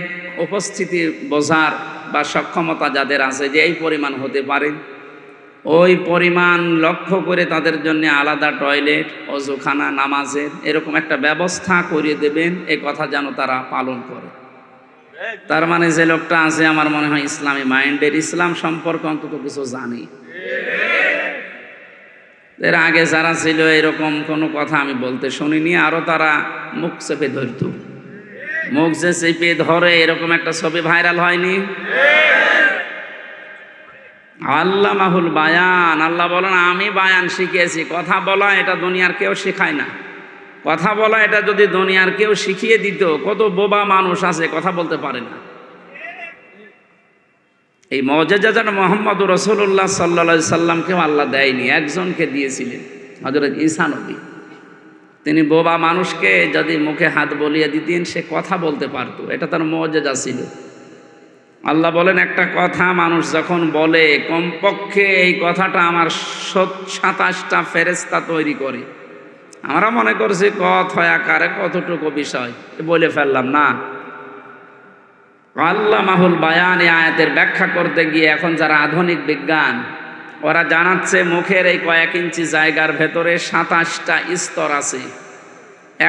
উপস্থিতি বোঝার বা সক্ষমতা যাদের আছে যে এই পরিমাণ হতে পারে, ওই পরিমাণ লক্ষ্য করে তাদের জন্য আলাদা টয়লেট, অজুখানা, নামাজের এরকম একটা ব্যবস্থা করিয়ে দেবেন, এ কথা যেন তারা পালন করে। তার মানে যে লোকটা আছে আমার মনে হয় ইসলামী মাইন্ডের, ইসলাম সম্পর্কে অন্তত কিছু জানি। এর আগে যারা ছিল এরকম কোনো কথা আমি বলতে শুনিনি, আরো তারা মুখ চেপে ধরত। মুখ যে চেপে ধরে এরকম একটা ছবি ভাইরাল হয়নি? আল্লাহ মাহুল বায়ান, আল্লাহ বলেন আমি বায়ান শিখিয়েছি। কথা বলা এটা দুনিয়ার কেউ শেখায় না। কথা বলা এটা যদি দুনিয়ার কেউ শিখিয়ে দিত, কত বোবা মানুষ আছে কথা বলতে পারে না। এই মুজিজা মুহাম্মদ রাসূলুল্লাহ সাল্লাল্লাহু আলাইহি সাল্লামকেও আল্লাহ দেয়নি, একজনকে দিয়েছিলেন, হযরত ঈসা নবী। তিনি বোবা মানুষকে যদি মুখে হাত বলিয়ে দিতেন সে কথা বলতে পারতো, এটা তার মুজিজা ছিল। আল্লাহ বলেন একটা কথা মানুষ যখন বলে, কমপক্ষে এই কথাটা আমার 27টা ফেরেশতা তৈরি করে। আমরা মনে করছি কথা আকারে কতটুকু বিষয় বলে ফেললাম না। আল্লাহ মাহুল বায়ান এই আয়াতের ব্যাখ্যা করতে গিয়ে এখন যারা আধুনিক বিজ্ঞান, ওরা জানাচ্ছে মুখের এই কয়েক ইঞ্চি জায়গার ভেতরে 27টা স্তর আছে।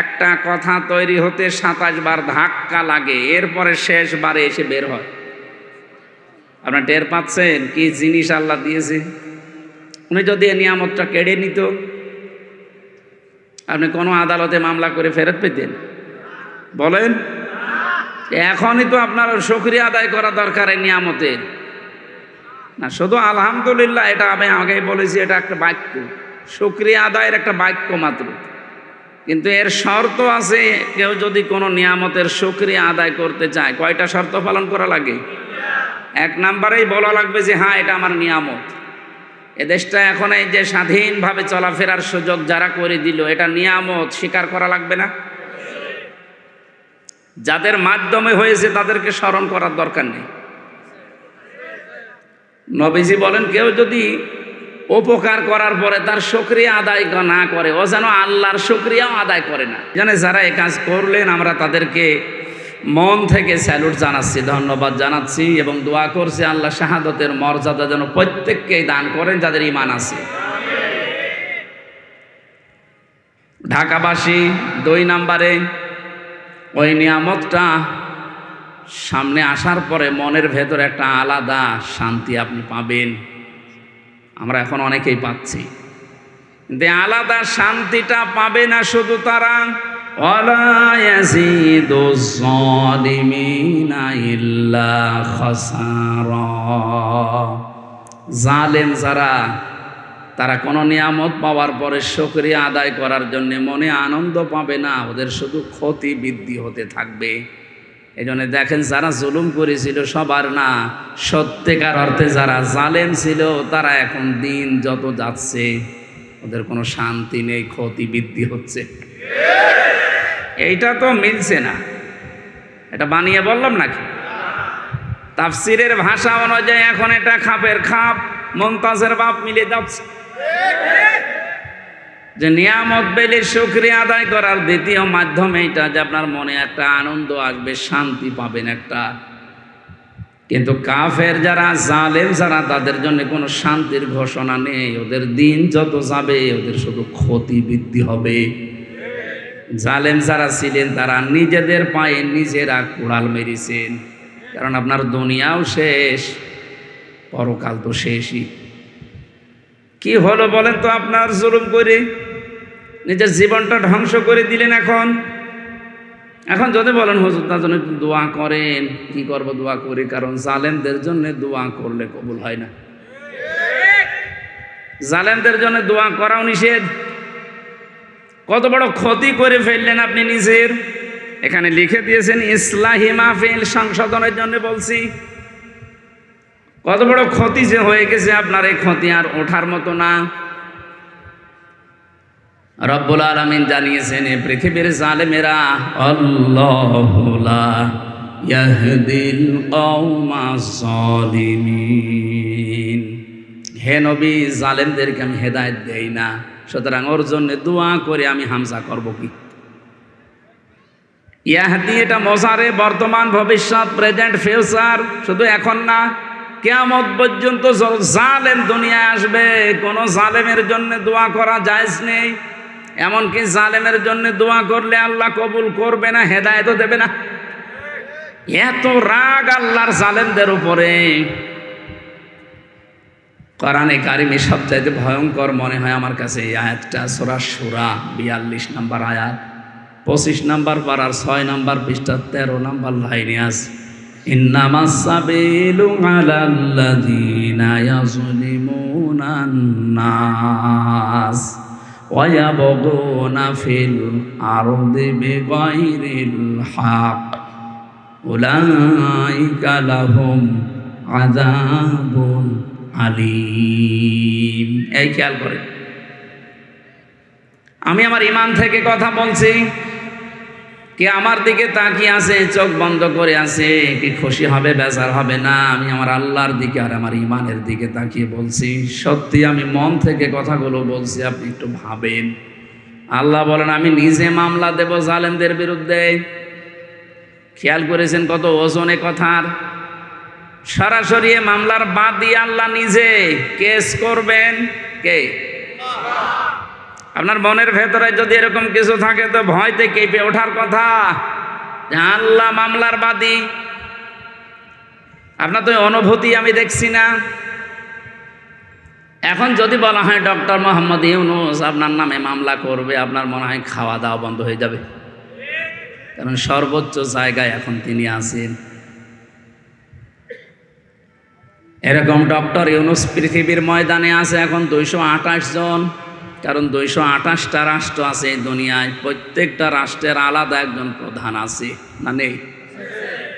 একটা কথা তৈরি হতে 27 বার ধাক্কা লাগে, এরপরে শেষবারে এসে বের হয়। আপনারা টের পাচ্ছেন কি জিনিস আল্লাহ দিয়েছে? উনি যদি এই নিয়ামতটা কেড়ে নিত, আপনি কোনো আদালতে মামলা করে ফেরত পেতেন? বলেন। এখনই তো আপনার শুকরিয়া আদায় করা দরকার এই নিয়ামতের। না শুধু আলহামদুলিল্লাহ, এটা আমি আগেই বলেছি, এটা একটা বাক্য, শুকরিয়া আদায়ের একটা বাক্য মাত্র। কিন্তু এর শর্ত আছে, কেউ যদি কোনো নিয়ামতের শুকরিয়া আদায় করতে চায়, কয়টা শর্ত পালন করা লাগে? 1 নম্বরেই বলা লাগবে যে হ্যাঁ এটা আমার নিয়ামত। এদেশটা এখন এই যে স্বাধীনভাবে চলাফেরার সুযোগ যারা করে দিল, এটা নিয়ামত, স্বীকার করা লাগবে না? যাদের মাধ্যমে হয়েছে তাদেরকে স্মরণ করার দরকার নেই। নবীজি বলেন কেউ যদি উপকার করার পরে তার শুকরিয়া আদায় না করে, ও যেন আল্লাহর শুকরিয়াও আদায় করে না। জানে যারা এই কাজ করলেন আমরা তাদেরকে মন থেকে স্যালুট জানাচ্ছি, ধন্যবাদ জানাচ্ছি এবং দোয়া করছি আল্লাহ শাহাদতের মর্যাদা যেন প্রত্যেককেই দান করেন যাদের ঈমান আছে। ঢাকাবাসী 2 নম্বরে ওই নিয়ামতটা সামনে আসার পরে মনের ভেতরে একটা আলাদা শান্তি আপনি পাবেন। আমরা এখন অনেকেই পাচ্ছি, কিন্তু আলাদা শান্তিটা পাবে না শুধু তারা, ওয়ালা ইয়াজিদুজ জালিমিনা ইল্লা খাসারা। জালেম যারা, তারা কোনো নিয়ামত পাওয়ার পরে শুকরিয়া আদায় করার জন্য মনে আনন্দ পাবে না, ওদের শুধু ক্ষতি বৃদ্ধি হতে থাকবে। এই জন্য দেখেন যারা জুলুম করেছিল সবার না, সত্যিকার অর্থে যারা জালেম ছিল তারা এখন দিন যত যাচ্ছে ওদের কোনো শান্তি নেই, ক্ষতি বৃদ্ধি হচ্ছে। এইটা তো মিলছে না, এটা বানিয়ে বললাম নাকি? তাফসিরের ভাষা অনুযায়ী এখন এটা খাপের খাপ, মুমতাজের বাপ মিলে যাচ্ছে যে নিয়ামত পেলে শুকরিয়া আদায় করার দ্বিতীয় মাধ্যম এইটা যে আপনার মনে একটা আনন্দ আসবে, শান্তি পাবেন একটা। কিন্তু কাফের যারা, জালেম যারা, তাদের জন্য কোনো শান্তির ঘোষণা নেই। ওদের দিন যত যাবে ওদের শুধু ক্ষতি বৃদ্ধি হবে। জালেম যারা ছিলেন তারা নিজেদের পায়ে নিজেরা কুড়াল মেরেছেন, কারণ আপনার দুনিয়াও শেষ, পরকাল তো শেষই। কি হলো বলেন তো আপনার জুলুম করে নিজের জীবনটা ধ্বংস করে দিলেন। এখন যদি বলেন হুজুর তার জন্য একটু দোয়া করেন, কি করব দোয়া করি, কারণ জালেমদের জন্য দোয়া করলে কবুল হয় না। জালেমদের জন্য দোয়া করাও নিষেধ। কত বড় ক্ষতি করে ফেললেন আপনি নিজের। এখানে লিখে দিয়েছেন ইসলাহি মাহফিল, সংশোধনের জন্য বলছি। কত বড় ক্ষতি যে হয়ে গেছে আপনার, এই ক্ষতি আর ওঠার মতো না। রব্বুল আলামিন জানিয়েছেন এই পৃথিবীর জালেমেরা আল্লাহু লা ইয়াহদিল কওমাজ জালিমিন। হে নবী, জালেমদেরকে আমি হেদায়েত দেই না, সুতরাং ওর জন্য দোয়া করে আমি হামজা করব কি? ইয়াহদি এটা মোজারে, বর্তমান, ভবিষ্যৎ, প্রেজেন্ট, ফিউচার, শুধু এখন না। কিয়ামত পর্যন্ত জালেম দুনিয়ায় আসবে, কোনো জালেমের জন্য দোয়া করা জায়েজ নেই। এমনকি জালেমের জন্য দোয়া করলে আল্লাহ কবুল করবে না, হেদায়েতও দেবে না। এত রাগ আল্লাহর জালেমদের উপরে। কোরআনে কারিমে সবচাইতে ভয়ঙ্কর মনে হয় আমার কাছে এই আয়াতটা, সূরা শূরা 42 নম্বর আয়াত, 25 নম্বর পারার 6 নম্বর পৃষ্ঠা 13 নম্বর লাইনে আছে, ইন্নামাস সাবিলু আলাল্লাযীনা ইয়াযলিমুনান নাস ওয়া ইয়াবগুনা ফিল আরদি বিগাইরিল হক উলাইকা লাহুম আযাবুন আলিম। এই খেয়াল করে, আমি আমার ঈমান থেকে কথা বলছি, কি আমার দিকে তাকিয়ে আছে, চোখ বন্ধ করে আছে, কি খুশি হবে বেজার হবে না, আমি আমার আল্লাহর দিকে আর আমার ঈমানের দিকে তাকিয়ে বলছি। সত্যি আমি মন থেকে কথাগুলো বলছি, আপনি একটু ভাবেন। আল্লাহ বলেন আমি নিজে মামলা দেব জালেমদের বিরুদ্ধে। খেয়াল করেছেন কত ওজনে কথার। সরাসরি মামলার বাদী আল্লাহ নিজে কেস করবেন। কে? আপনার মনের ভেতরে যদি এরকম কিছু থাকে তো ভয়তে কেঁপে ওঠার কথা, আল্লাহ মামলার বাদী। আপনার তো অনুভূতি আমি দেখছি না। এখন যদি বলা হয় ডক্টর মোহাম্মদ ইউনূস আপনার নামে মামলা করবে, আপনার মনে হয় খাওয়া দাওয়া বন্ধ হয়ে যাবে, কারণ সর্বোচ্চ জায়গায় এখন তিনি আছেন। এরকম ডক্টর ইউনূস পৃথিবীর ময়দানে আছে এখন 228 জন, কারণ 228টা রাষ্ট্র আছে এই দুনিয়ায়, প্রত্যেকটা রাষ্ট্রের আলাদা একজন প্রধান আছে, না নেই?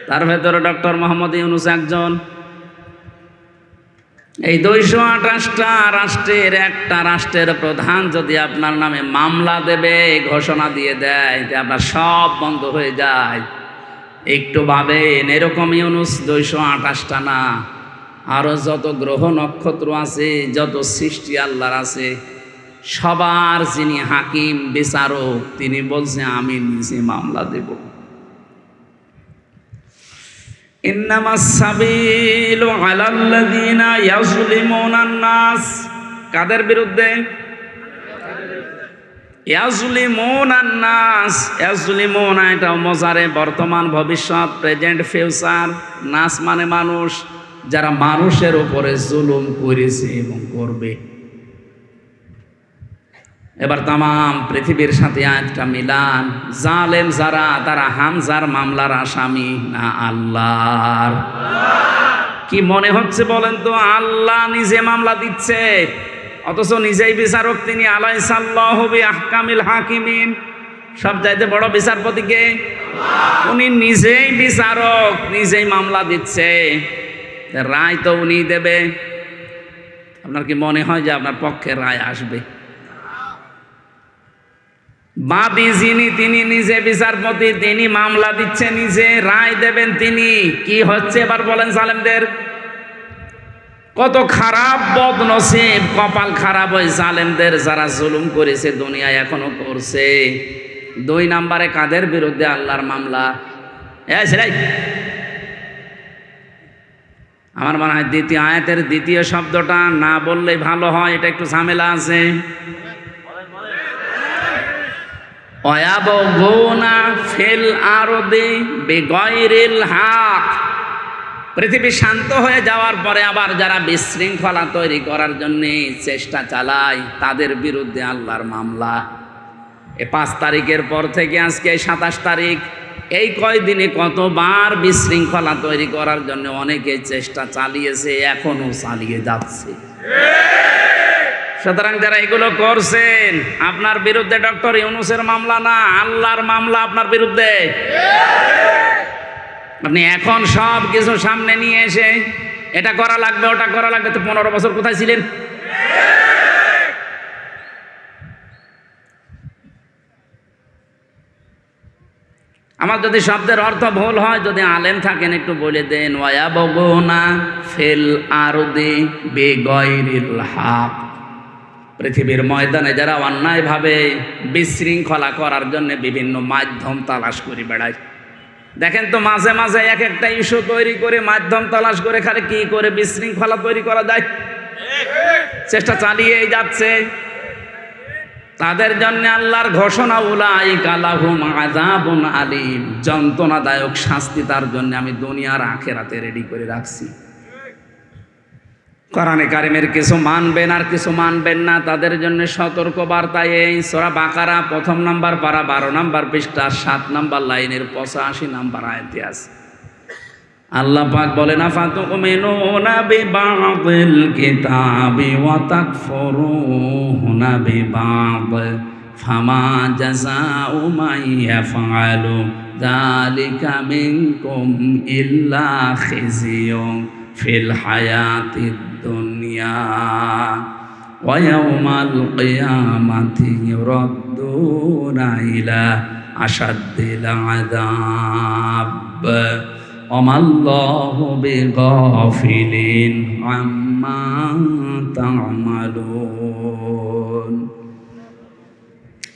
তার ভেতরে ডক্টর মোহাম্মদ ইউনূস একজন। এই 228টা রাষ্ট্রের একটা রাষ্ট্রের প্রধান যদি আপনার নামে মামলা দেবে, ঘোষণা দিয়ে দেয় যে আপনার সব বন্ধ হয়ে যায়, একটু ভাবেন। এরকম ইউনূস 228টা না, আরো যত গ্রহ নক্ষত্র আছে, যত সৃষ্টি আল্লাহর আছে, সবার যিনি হাকিম বিচারক, তিনি বলছে আমি নিজে মামলা দেব। ইন্নামাস সাবিলু আলাল্লাযীনা ইয়াযলিমুনান নাস। কাদের বিরুদ্ধে? ইয়াযলিমুনান নাস। ইয়াযলিমুনা এটা মজারে বর্তমান ভবিষ্যৎ, প্রেজেন্ট ফিউচার। নাস মানে মানুষ, যারা মানুষের উপরে জুলুম করেছে এবং করবে। এবার তাম পৃথিবীর সাথে আয়াতটা মিলান। জালেম যারা, তারা হামজার মামলার আসামি না আল্লাহর? কি মনে হচ্ছে বলেন তো? আল্লাহ নিজে মামলা দিচ্ছে, অথচ নিজেই বিচারক তিনি। আলাইসাল্লাহু বিআহকামিল হাকিমিন। সব চাইতে বড় বিচারপতি কে? উনি নিজেই বিচারক, নিজেই মামলা দিচ্ছে, রায় তো উনি দেবে। আপনার কি মনে হয় যে আপনার পক্ষে রায় আসবে? বাদী যিনি, তিনি নিজে বিচারপতি, তিনি মামলা দিচ্ছে নিজে, রায় দেবেন তিনি। কি হচ্ছে এবার বলেন জালেমদের? কত খারাপ বদনসিব, কপাল খারাপ ওই জালেমদের, যারা জুলুম করেছে দুনিয়ায় এখনো করছে। 2 নম্বরে কাদের বিরুদ্ধে আল্লাহর মামলা? আমার মনে হয় দ্বিতীয় আয়াতের দ্বিতীয় শব্দটা না বললেই ভালো হয়, এটা একটু ঝামেলা আছে। ওয়ায়াবগুনা ফিল আরদি বিগাইরিল হক। পৃথিবী শান্ত হয়ে যাওয়ার পরে আবার যারা বিশৃঙ্খলা তৈরি করার জন্য চেষ্টা চালায়, তাদের বিরুদ্ধে আল্লাহর মামলা। এই 5 তারিখের পর থেকে আজকে 27 তারিখ, এই কয়দিনে কতবার বিশৃঙ্খলা তৈরি করার জন্য অনেকে চেষ্টা চালিয়েছে, এখনো চালিয়ে যাচ্ছে। সুতরাং যারা এগুলো করছেন, আপনার বিরুদ্ধে ডক্টর ইউনূসের মামলা না, আল্লাহর মামলা আপনার বিরুদ্ধে। আপনি এখন সব কিছু সামনে নিয়ে এসে এটা করা লাগবে, ওটা করা লাগবে, তো 15 বছর কোথায় ছিলেন? আমার যদি শব্দের অর্থ ভুল হয়, যদি আলেম থাকেন একটু বলে দেন। ওয়ায়াবগুনা ফিল আরদি বিগাইরিল হক। পৃথিবীর ময়দানে যারা অন্যায়ভাবে বিশৃঙ্খলা করার জন্য বিভিন্ন মাধ্যম তালাশ করে বেড়ায়, দেখেন তো মাঝে মাঝে এক একটা ইস্যু তৈরি করে মাধ্যম তালাশ করে খালি কি করে বিশৃঙ্খলা তৈরি করা যায়, চেষ্টা চালিয়েই যাচ্ছে। তাদের জন্য আল্লাহর ঘোষণা, উলাইকা লাহুম আযাবুন আলীম, যন্ত্রণাদায়ক শাস্তি তার জন্য আমি দুনিয়ার আখিরাতে রেডি করে রাখছি। কোরআনে কারিমের কিছু মানবেন আর কিছু মানবেন না, তাদের জন্য সতর্ক বার্তা এই সূরা বাকারা ১ম নাম্বার পারা ১২ নাম্বার পৃষ্ঠা ৭ নাম্বার লাইনের ৮৫ নাম্বার আয়াতে আছে। আল্লাহ পাক বলেন, আফাতুমিনুনা বিবাদিল কিতাবি ওয়া তাকফুরুনা বিবাদ ফামা জাযাউ মান ইয়াফআলু যালিকা মিনকুম ইল্লা খিজিয়ুন ফিল হায়াতিদ দুনিয়া ওয়া ইয়াউমাল কিয়ামাতি ইউরাদ্দুনা ইলা আশাদ্দিল আযাব ওমাল্লাহু বিগাফিলিন আম্মা তা'মালুন।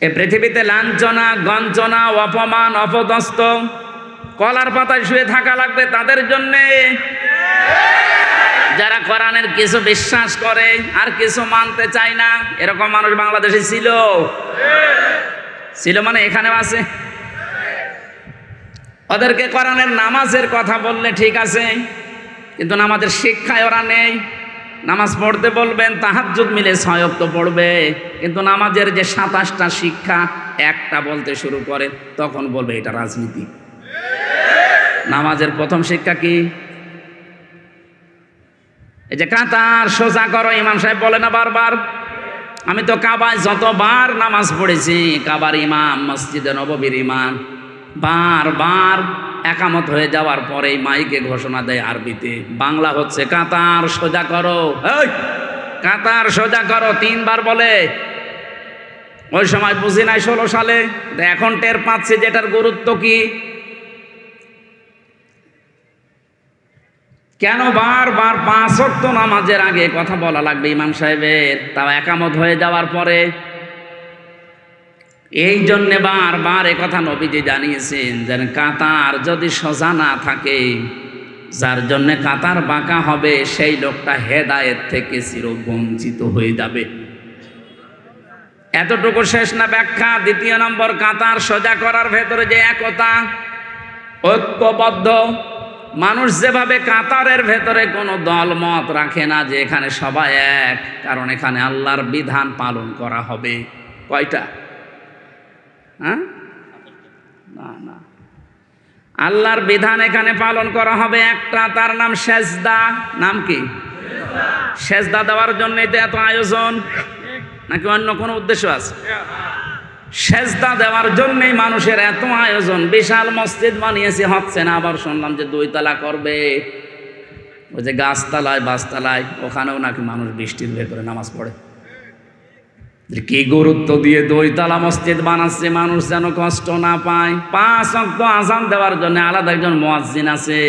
এই পৃথিবীতে লাঞ্ছনা, গঞ্জনা, অপমান, অপদস্থ, কলার পাতায় শুয়ে থাকা লাগবে তাদের জন্যে যারা কোরআনের কিছু বিশ্বাস করে আর কিছু মানতে চায় না। এরকম মানুষ বাংলাদেশে ছিল মানে এখানেও আছে। ওদেরকে কোরআনের নামাজের কথা বললে ঠিক আছে, কিন্তু নামাজের শিক্ষায় ওরা নেই। নামাজ পড়তে বলবেন, তাহাজ্জুদ মিলে ৬ ওয়াক্ত পড়বে, কিন্তু নামাজের যে ২৭টা শিক্ষা একটা বলতে শুরু করে তখন বলবে এটা রাজনীতি। নামাজের প্রথম শিক্ষা কি? এই যে কাতার সোজা করো, ইমাম সাহেব বলে না বারবার? আমি তো কাবায় যতবার নামাজ পড়েছি, কাবার ইমাম, মসজিদে নববীর ইমাম, বারবার একামত হয়ে যাওয়ার পরেই মাইকে ঘোষণা দেয় আরবিতে, বাংলা হচ্ছে কাতার সোজা করো, কাতার সোজা করো ৩ বার বলে। ওই সময় বুঝি নাই ১৬ সালে, এখন টের পাচ্ছি যেটার গুরুত্ব কি। কেন বারবার ৫ ওয়াক্ত নামাজের আগে কথা বলা লাগবে ইমাম সাহেবের, তাও একামত হয়ে যাওয়ার পরে? এই জন্যে বারবার এ কথা নবীজি জানিয়েছেন, যেন কাতার যদি সোজা না থাকে, যার জন্য কাতার বাঁকা হবে, সেই লোকটা হেদায়েত থেকে চিরবঞ্চিত হয়ে যাবে। এতটুকু শেষ না ব্যাখ্যা? ২য় নম্বর, কাতার সোজা করার ভেতরে যে একতা, ঐক্যবদ্ধ মানুষ, যেভাবে কাতারের ভেতরে কোনো দল মত রাখে না যে এখানে সবাই এক, কারণ এখানে আল্লাহর বিধান পালন করা হবে। কয়টা? হ্যাঁ, না, আল্লাহর বিধান এখানে পালন করা হবে একটা, তার নাম সেজদা। নাম কি? সেজদা দেওয়ার জন্য তো এত আয়োজন, নাকি অন্য কোনো উদ্দেশ্য আছে? সেজদা দেওয়ার জন্যই মানুষের এত আয়োজন। বিশাল মসজিদ বানিয়েছে, হচ্ছে না। আবার শুনলাম যে 2 তলা করবে, ওই যে গাছতলায় বাসতলায়, ওখানেও নাকি মানুষ বৃষ্টির ভেতরে নামাজ পড়ে। কি গুরুত্ব দিয়ে 2 তলা মসজিদ বানাচ্ছে, মানুষ যেন কষ্ট না পায়। 5 ওয়াক্ত আযান দেওয়ার জন্য আলাদা একজন মুয়াজ্জিন আছে,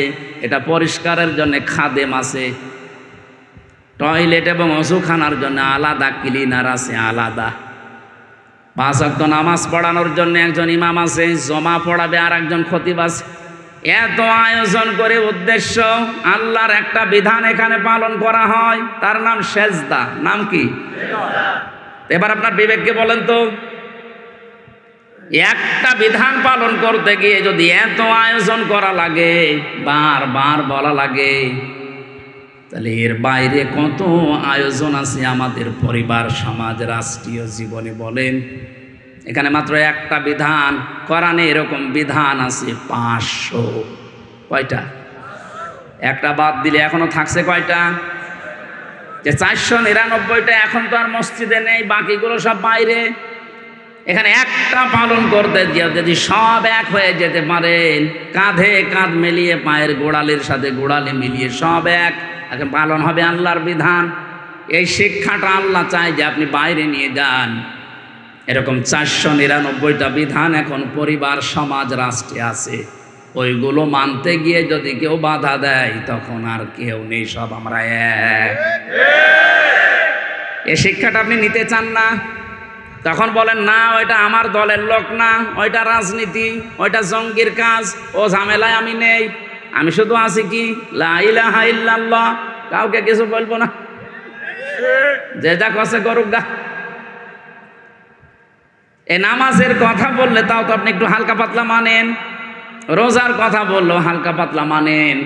এটা পরিষ্কারের জন্য খাদেম আছে, টয়লেট এবং ওযুখানার জন্য আলাদা ক্লিনার আছে, আলাদা। 5 ওয়াক্ত নামাজ পড়ানোর জন্য একজন ইমাম আছে, জমা পড়াবে আর একজন খতিব আছে। এত আয়োজন করে উদ্দেশ্য আল্লাহর একটা বিধান এখানে পালন করা হয়, তার নাম সেজদা। নাম কি? এবার আপনার বিবেককে বলেন তো, একটা বিধান পালন করতে গিয়ে যদি এত আয়োজন করা লাগে, বারবার বলা লাগে, তাহলে এর বাইরে কত আয়োজন আছে আমাদের পরিবার, সমাজ, রাষ্ট্রীয় জীবনে বলেন। এখানে মাত্র একটা বিধান, কোরআনে এরকম বিধান আছে 500। কয়টা? একটা বাদ দিলে এখনো থাকছে কয়টা? যে 499টা এখন তো আর মসজিদে নেই, বাকিগুলো সব বাইরে। এখানে একটা পালন করতে যদি সব এক হয়ে যেতে পারেন, কাঁধে কাঁধ মিলিয়ে, পায়ের গোড়ালির সাথে গোড়ালি মিলিয়ে সব এক, এখন পালন হবে আল্লাহর বিধান। এই শিক্ষাটা আল্লাহ চায় যে আপনি বাইরে নিয়ে যান। এরকম 499টা বিধান এখন পরিবার, সমাজ, রাষ্ট্রে আছে। ওইগুলো মানতে গিয়ে যদি কেউ বাধা দেয়, তখন আর কেউ নেই, সব আমরা এক। এই শিক্ষাটা আপনি নিতে চান না? তখন বলেন না ওইটা আমার দলের লোক না, ওইটা রাজনীতি, ওইটা জঙ্গির কাজ, ও ঝামেলায় আমি নেই, আমি শুধু আছি কি লা ইলাহা ইল্লাল্লাহ, কাউকে কিছু বলবো না, যে যা কষে করুক গা। এই নামাজের কথা বললে তাও তো আপনি একটু হালকা পাতলা মানেন, রোজার কথা বললেও হালকা পাতলা মানেন,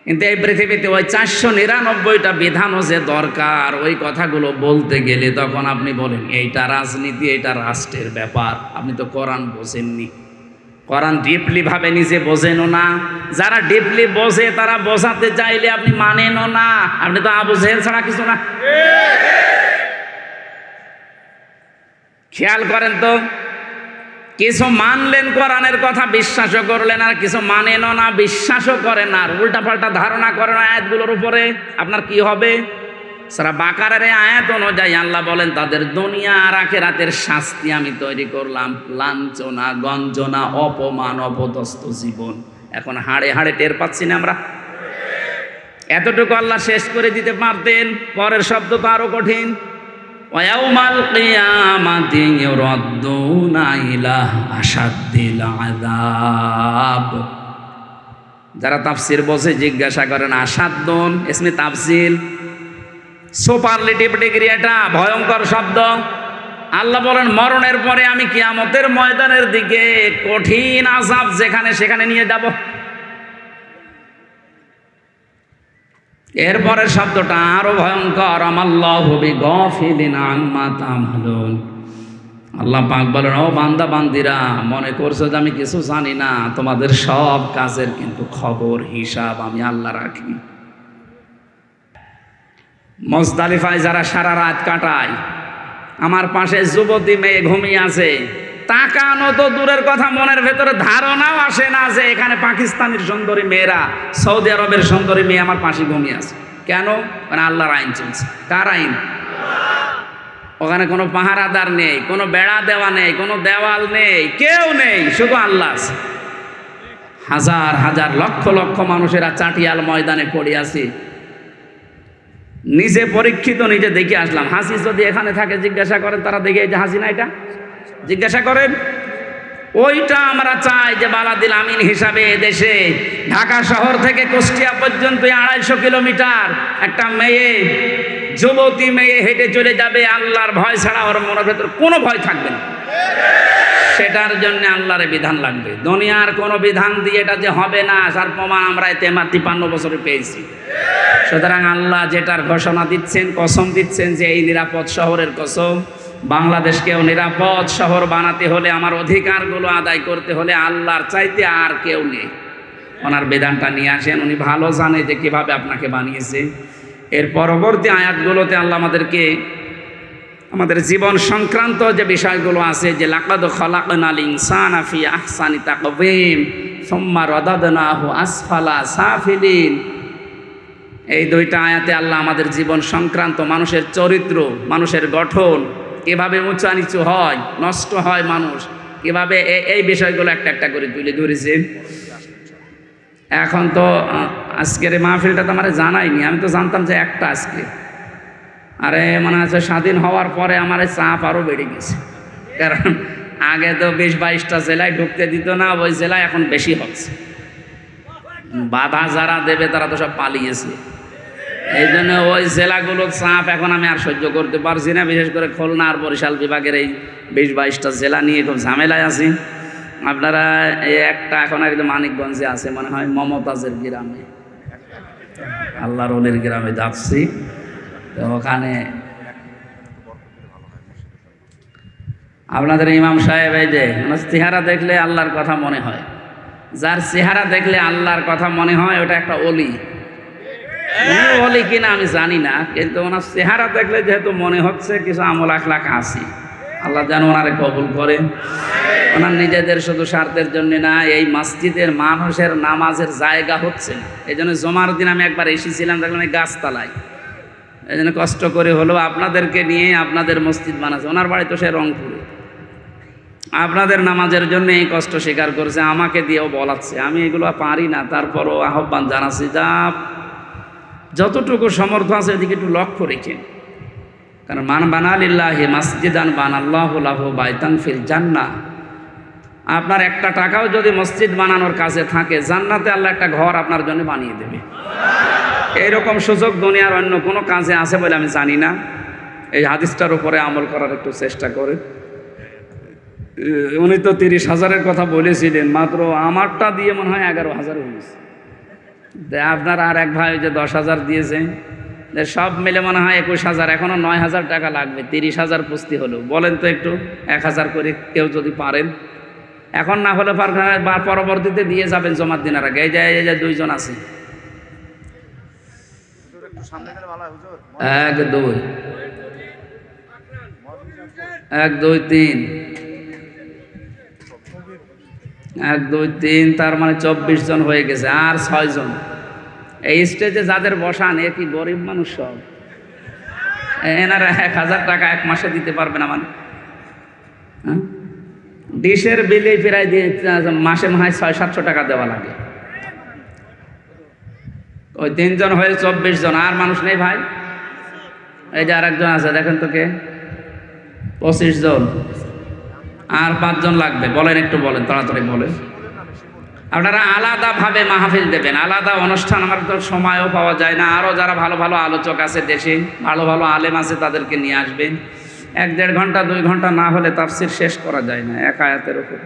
কিন্তু এই পৃথিবীতে ওই 499টা বিধানও যে দরকার, ওই কথাগুলো বলতে গেলে তখন আপনি বলেন এইটা রাজনীতি, এইটা রাষ্ট্রের ব্যাপার। আপনি তো কোরআন বোঝেননি, কোরআন ডিপলি ভাবে নিজে বোঝেনও না। যারা ডিপলি বোঝে তারা বোঝাতে চাইলে আপনি মানেনও না, আপনি তো আবু জেহেল ছাড়া কিছু না। খেয়াল করেন তো, কিছু মানলেন কোরআনের কথা, বিশ্বাসও করলেন, আর কিছু মানেনও না, বিশ্বাসও করেন আর উল্টাপাল্টা ধারণা করেন আয়াতগুলোর উপরে, আপনার কি হবে? সূরা বাকারার এই আয়াত অনুযায়ী আল্লাহ বলেন তাদের দুনিয়া আর আখিরাতের শাস্তি আমি তৈরি করলাম, লাঞ্ছনা, গঞ্জনা, অপমান, অপদস্থ জীবন। এখন হাড়ে হাড়ে টের পাচ্ছি না আমরা? এতটুকু আল্লাহ শেষ করে দিতে পারতেন, পরের শব্দ তো আরো কঠিন। ওয়ায়াউমাল কিয়ামাতি ইউরাদ্দুনা ইলা আশাদ্দিল আযাব। যারা তাফসীর বসে জিজ্ঞাসা করেন আশাদ্দুন ইসমে তাফসীল, সুপারলেটিভ ডিগ্রি, এটা ভয়ঙ্কর শব্দ। আল্লাহ বলেন মরণের পরে আমি কিয়ামতের ময়দানের দিকে কঠিন আযাব যেখানে সেখানে নিয়ে যাব। এরপরের শব্দটা আরো ভয়ঙ্কর, আমাল্লাহু বিগাফিলিন আম্মা তা'মালুন। আল্লাহ পাক বলেন ও বান্দা বান্দিরা, মনে করছো যে আমি কিছু জানি না? তোমাদের সব কাজের কিন্তু খবর হিসাব আমি আল্লাহ রাখি। মুজদালিফায় যারা সারা রাত কাটায়, আমার পাশে যুবতী মেয়ে ঘুমিয়ে আছে, তাকানো তো দূরের কথা, মনের ভেতরে ধারণাও আসে না যে এখানে পাকিস্তানের সুন্দরী মেয়েরা, সৌদি আরবের সুন্দরী মেয়ে আমার পাশে ঘুমিয়ে আছে। কেন? মানে আল্লাহর আইন চলছে। কার আইন? ওখানে কোনো পাহারাদার নেই, কোনো বেড়া দেওয়া নেই, কোনো দেওয়াল নেই, কেউ নেই, শুধু আল্লাহ আছে। হাজার হাজার লক্ষ লক্ষ মানুষেরা চাটিয়াল ময়দানে পড়ে আছে। নিজে পরীক্ষিত, নিজে দেখে আসলাম। হাসি যদি এখানে থাকে জিজ্ঞাসা করেন, তারা দেখে এই যে হাসি না, এটা জিজ্ঞাসা করেন। ওইটা আমরা চাই যে বালাদিল আমিন হিসাবে দেশে ঢাকা শহর থেকে কুষ্টিয়া পর্যন্ত 250 কিলোমিটার একটা মেয়ে, যুবতী মেয়ে হেঁটে চলে যাবে, আল্লাহর ভয় ছাড়া ওর মনের ভেতর কোনো ভয় থাকবে না। সেটার জন্য আল্লাহর বিধান লাগবে। দুনিয়ার কোনো বিধান দিয়ে এটা যে হবে না, তার প্রমাণ আমরা 53 বছরে পেয়েছি। সুতরাং আল্লাহ যেটার ঘোষণা দিচ্ছেন, কসম দিচ্ছেন যে এই নিরাপদ শহরের কসম, বাংলাদেশকেও নিরাপদ শহর বানাতে হলে, আমার অধিকারগুলো আদায় করতে হলে আল্লাহর চাইতে আর কেউ নেই। ওনার বিধানটা নিয়ে আসেন, উনি ভালো জানে যে কিভাবে আপনাকে বানিয়েছে। এর পরবর্তী আয়াতগুলোতে আল্লাহ আমাদেরকে আমাদের জীবন সংক্রান্ত যে বিষয়গুলো আছে, যে লাকাদ খালাকনাল ইনসানা ফি আহসানি তাকওয়িম সুম্মা রাদাদনাহু আসফালা সাফিলিন, এই দুইটা আয়াতে আল্লাহ আমাদের জীবন সংক্রান্ত, মানুষের চরিত্র, মানুষের গঠন, কিভাবে উঁচা নিচু হয়, নষ্ট হয় মানুষ, কিভাবে এই বিষয়গুলো একটা একটা করে তুলে ধরেছেন। এখন তো আজকের এই মাহফিলটা তো আমার জানাইনি, আমি তো জানতাম যে একটা আজকে। আরে মনে হচ্ছে স্বাধীন হওয়ার পরে আমার চাপ আরও বেড়ে গেছে, কারণ আগে তো 20-22টা জেলায় ঢুকতে দিত না, ওই জেলায় এখন বেশি হচ্ছে। বাধা যারা দেবে তারা তো সব পালিয়েছে, এই জন্য ওই জেলাগুলোর চাপ এখন আমি আর সহ্য করতে পারছি না। বিশেষ করে খুলনা আর বরিশাল বিভাগের এই 20-22টা জেলা নিয়ে খুব ঝামেলায় আছি। আপনারা এই একটা এখন একদম মানিকগঞ্জে আছে মনে হয়, মমতাজের গ্রামে, আল্লাহর ওলির গ্রামে যাচ্ছি। তো ওখানে আপনাদের ইমাম সাহেব, এই যে চেহারা দেখলে আল্লাহর কথা মনে হয়, যার চেহারা দেখলে আল্লাহর কথা মনে হয় ওটা একটা অলি। অলি কিনা আমি জানি না, কিন্তু ওনার চেহারা দেখলে যেহেতু মনে হচ্ছে কিছু আমল আখলাক আছে, আল্লাহ যেন ওনারে কবুল করে। ওনার নিজেদের শুধু স্বার্থের জন্য না, এই মসজিদের মানুষের নামাজের জায়গা হচ্ছে না, এই জন্য জমার দিন আমি একবার এসেছিলাম, দেখলাম এই গাছতলায়, এই জন্য কষ্ট করে হলেও আপনাদেরকে নিয়ে আপনাদের মসজিদ বানাচ্ছে। ওনার বাড়ি তো সে রংপুরে, আপনাদের নামাজের জন্য এই কষ্ট স্বীকার করছে, আমাকে দিয়েও বলাচ্ছে। আমি এগুলো পারি না, তারপরও আহ্বান জানাচ্ছি, যা যতটুকু সমর্থ আছে এদিকে একটু লক্ষ্য রেখে। কারণ মান বানালিল্লাহি মাসজিদান বানাল্লাহু লাহু বাইতান ফিল জান্নাহ। আপনার একটা টাকাও যদি মসজিদ বানানোর কাজে থাকে, জান্নাতে আল্লাহ একটা ঘর আপনার জন্য বানিয়ে দেবে। এইরকম সুযোগ দুনিয়ার অন্য কোনো কাজে আছে বলে আমি জানি না। এই হাদিসটার উপরে আমল করার একটু চেষ্টা করে। উনি তো 30,000-এর কথা বলেছিলেন, মাত্র আমারটা দিয়ে মনে হয় 11,000 হয়েছে। আপনার আর এক ভাই যে 10,000 দিয়েছে, সব মিলে মনে হয় 21,000, এখনো 9,000 টাকা লাগবে। 30,000 পুস্তি হলো। বলেন তো একটু 1,000 করে কেউ যদি পারেন, এখন না হলে পরবর্তীতে দিয়ে যাবেন জমার দিনের আগে। এই যে 2 জন আছে, 1 2 1 2 3 1 2 3, তার মানে 24 জন হয়ে গেছে। আর 6 জন এই স্টেজে যাদের বসান, এ কি গরিব মানুষ সব? এনারা 1,000 টাকা এক মাসে দিতে পারবে না মানে? হ্যাঁ, ডিশের বিলে প্রায় মাসে মনে হয় 600-700 টাকা দেওয়া লাগে। ওই 3 জন হয়ে 24 জন। আর মানুষ নেই ভাই? এই যে আর একজন আছে, দেখেন তো কে? 25 জন। আর 5 জন লাগবে। বলেন, একটু বলেন, তাড়াতাড়ি বলেন। আপনারা আলাদাভাবে মাহফিল দেবেন, আলাদা অনুষ্ঠান। আমার তো সময়ও পাওয়া যায় না। আরও যারা ভালো ভালো আলোচক আছে দেশে, ভালো ভালো আলেম আছে, তাদেরকে নিয়ে আসবেন। 1-1.5 ঘন্টা 2 ঘন্টা না হলে তাফসির শেষ করা যায় না এক আয়াতের উপর।